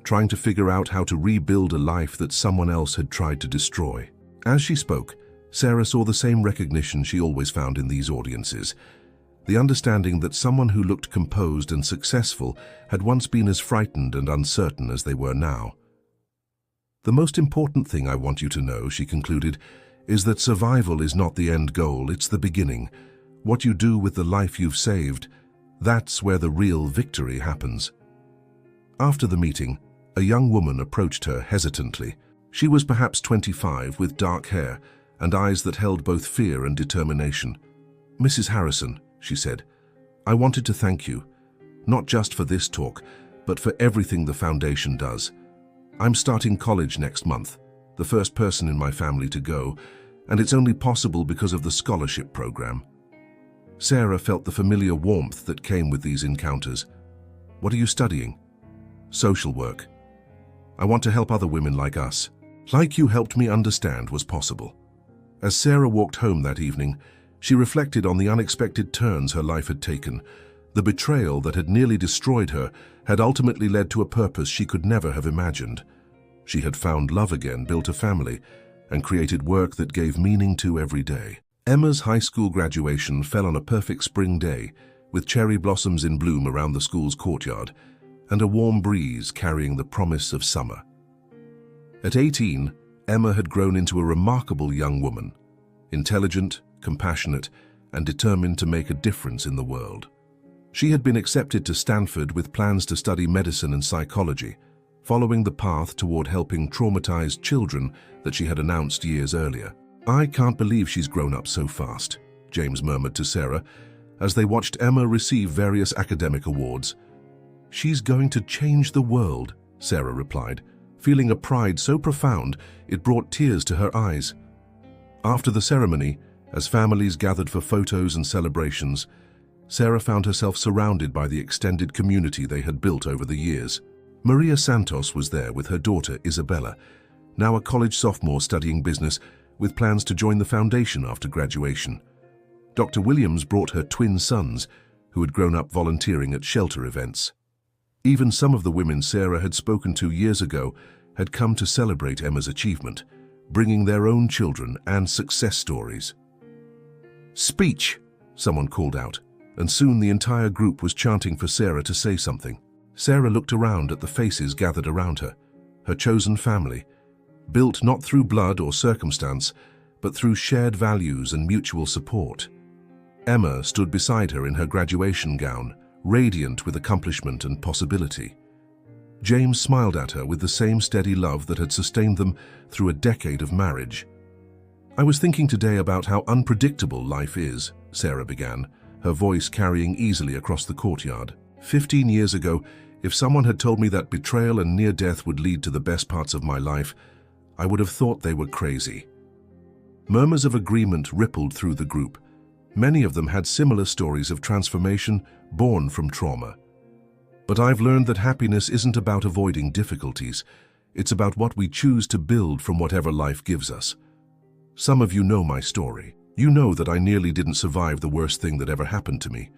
trying to figure out how to rebuild a life that someone else had tried to destroy." As she spoke, Sarah saw the same recognition she always found in these audiences, the understanding that someone who looked composed and successful had once been as frightened and uncertain as they were now. "The most important thing I want you to know," she concluded, "is that survival is not the end goal, it's the beginning. What you do with the life you've saved, that's where the real victory happens." After the meeting, a young woman approached her hesitantly. She was perhaps 25, with dark hair and eyes that held both fear and determination. "Mrs. Harrison," she said, "I wanted to thank you, not just for this talk, but for everything the foundation does. I'm starting college next month, the first person in my family to go, and it's only possible because of the scholarship program." Sarah felt the familiar warmth that came with these encounters. "What are you studying?" "Social work. I want to help other women like us. Like you helped me understand was possible." As Sarah walked home that evening, she reflected on the unexpected turns her life had taken. The betrayal that had nearly destroyed her had ultimately led to a purpose she could never have imagined. She had found love again, built a family, and created work that gave meaning to every day. Emma's high school graduation fell on a perfect spring day, with cherry blossoms in bloom around the school's courtyard, and a warm breeze carrying the promise of summer. At 18, Emma had grown into a remarkable young woman, intelligent, compassionate, and determined to make a difference in the world. She had been accepted to Stanford with plans to study medicine and psychology, following the path toward helping traumatized children that she had announced years earlier. "I can't believe she's grown up so fast," James murmured to Sarah as they watched Emma receive various academic awards. "She's going to change the world," Sarah replied, feeling a pride so profound it brought tears to her eyes. After the ceremony, as families gathered for photos and celebrations, Sarah found herself surrounded by the extended community they had built over the years. Maria Santos was there with her daughter Isabella, now a college sophomore studying business with plans to join the foundation after graduation. Dr. Williams brought her twin sons, who had grown up volunteering at shelter events. Even some of the women Sarah had spoken to years ago had come to celebrate Emma's achievement, bringing their own children and success stories. "Speech!" someone called out, and soon the entire group was chanting for Sarah to say something. Sarah looked around at the faces gathered around her, her chosen family, built not through blood or circumstance, but through shared values and mutual support. Emma stood beside her in her graduation gown, radiant with accomplishment and possibility. James smiled at her with the same steady love that had sustained them through a decade of marriage. "I was thinking today about how unpredictable life is," Sarah began, her voice carrying easily across the courtyard. 15 years ago, if someone had told me that betrayal and near death would lead to the best parts of my life, I would have thought they were crazy. Murmurs of agreement rippled through the group. Many of them had similar stories of transformation born from trauma. But I've learned that happiness isn't about avoiding difficulties. It's about what we choose to build from whatever life gives us. Some of you know my story. You know that I nearly didn't survive the worst thing that ever happened to me.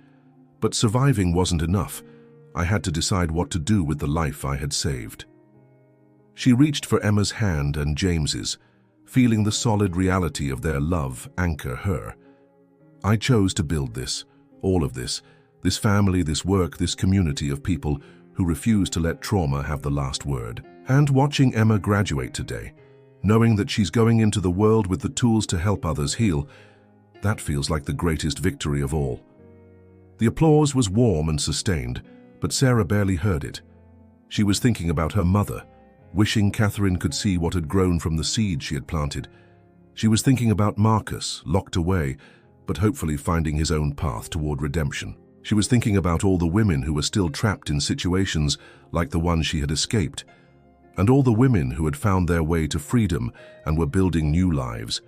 But surviving wasn't enough. I had to decide what to do with the life I had saved. She reached for Emma's hand and James's, feeling the solid reality of their love anchor her. I chose to build this, all of this family, this work, this community of people who refuse to let trauma have the last word. And watching Emma graduate today, knowing that she's going into the world with the tools to help others heal, that feels like the greatest victory of all. The applause was warm and sustained, but Sarah barely heard it. She was thinking about her mother, wishing Catherine could see what had grown from the seed she had planted. She was thinking about Marcus, locked away, but hopefully finding his own path toward redemption. She was thinking about all the women who were still trapped in situations like the one she had escaped, and all the women who had found their way to freedom and were building new lives.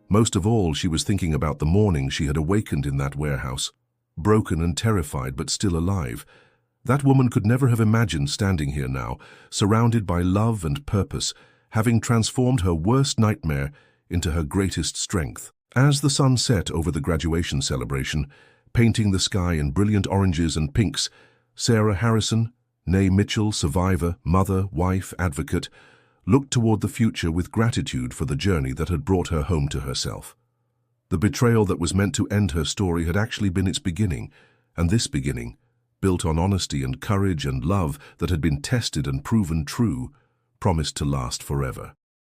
Most of all, she was thinking about the morning she had awakened in that warehouse, broken and terrified but still alive. That woman could never have imagined standing here now, surrounded by love and purpose, having transformed her worst nightmare into her greatest strength. As the sun set over the graduation celebration, painting the sky in brilliant oranges and pinks, Sarah Harrison, née Mitchell, survivor, mother, wife, advocate, looked toward the future with gratitude for the journey that had brought her home to herself. The betrayal that was meant to end her story had actually been its beginning, and this beginning, built on honesty and courage and love that had been tested and proven true, promised to last forever.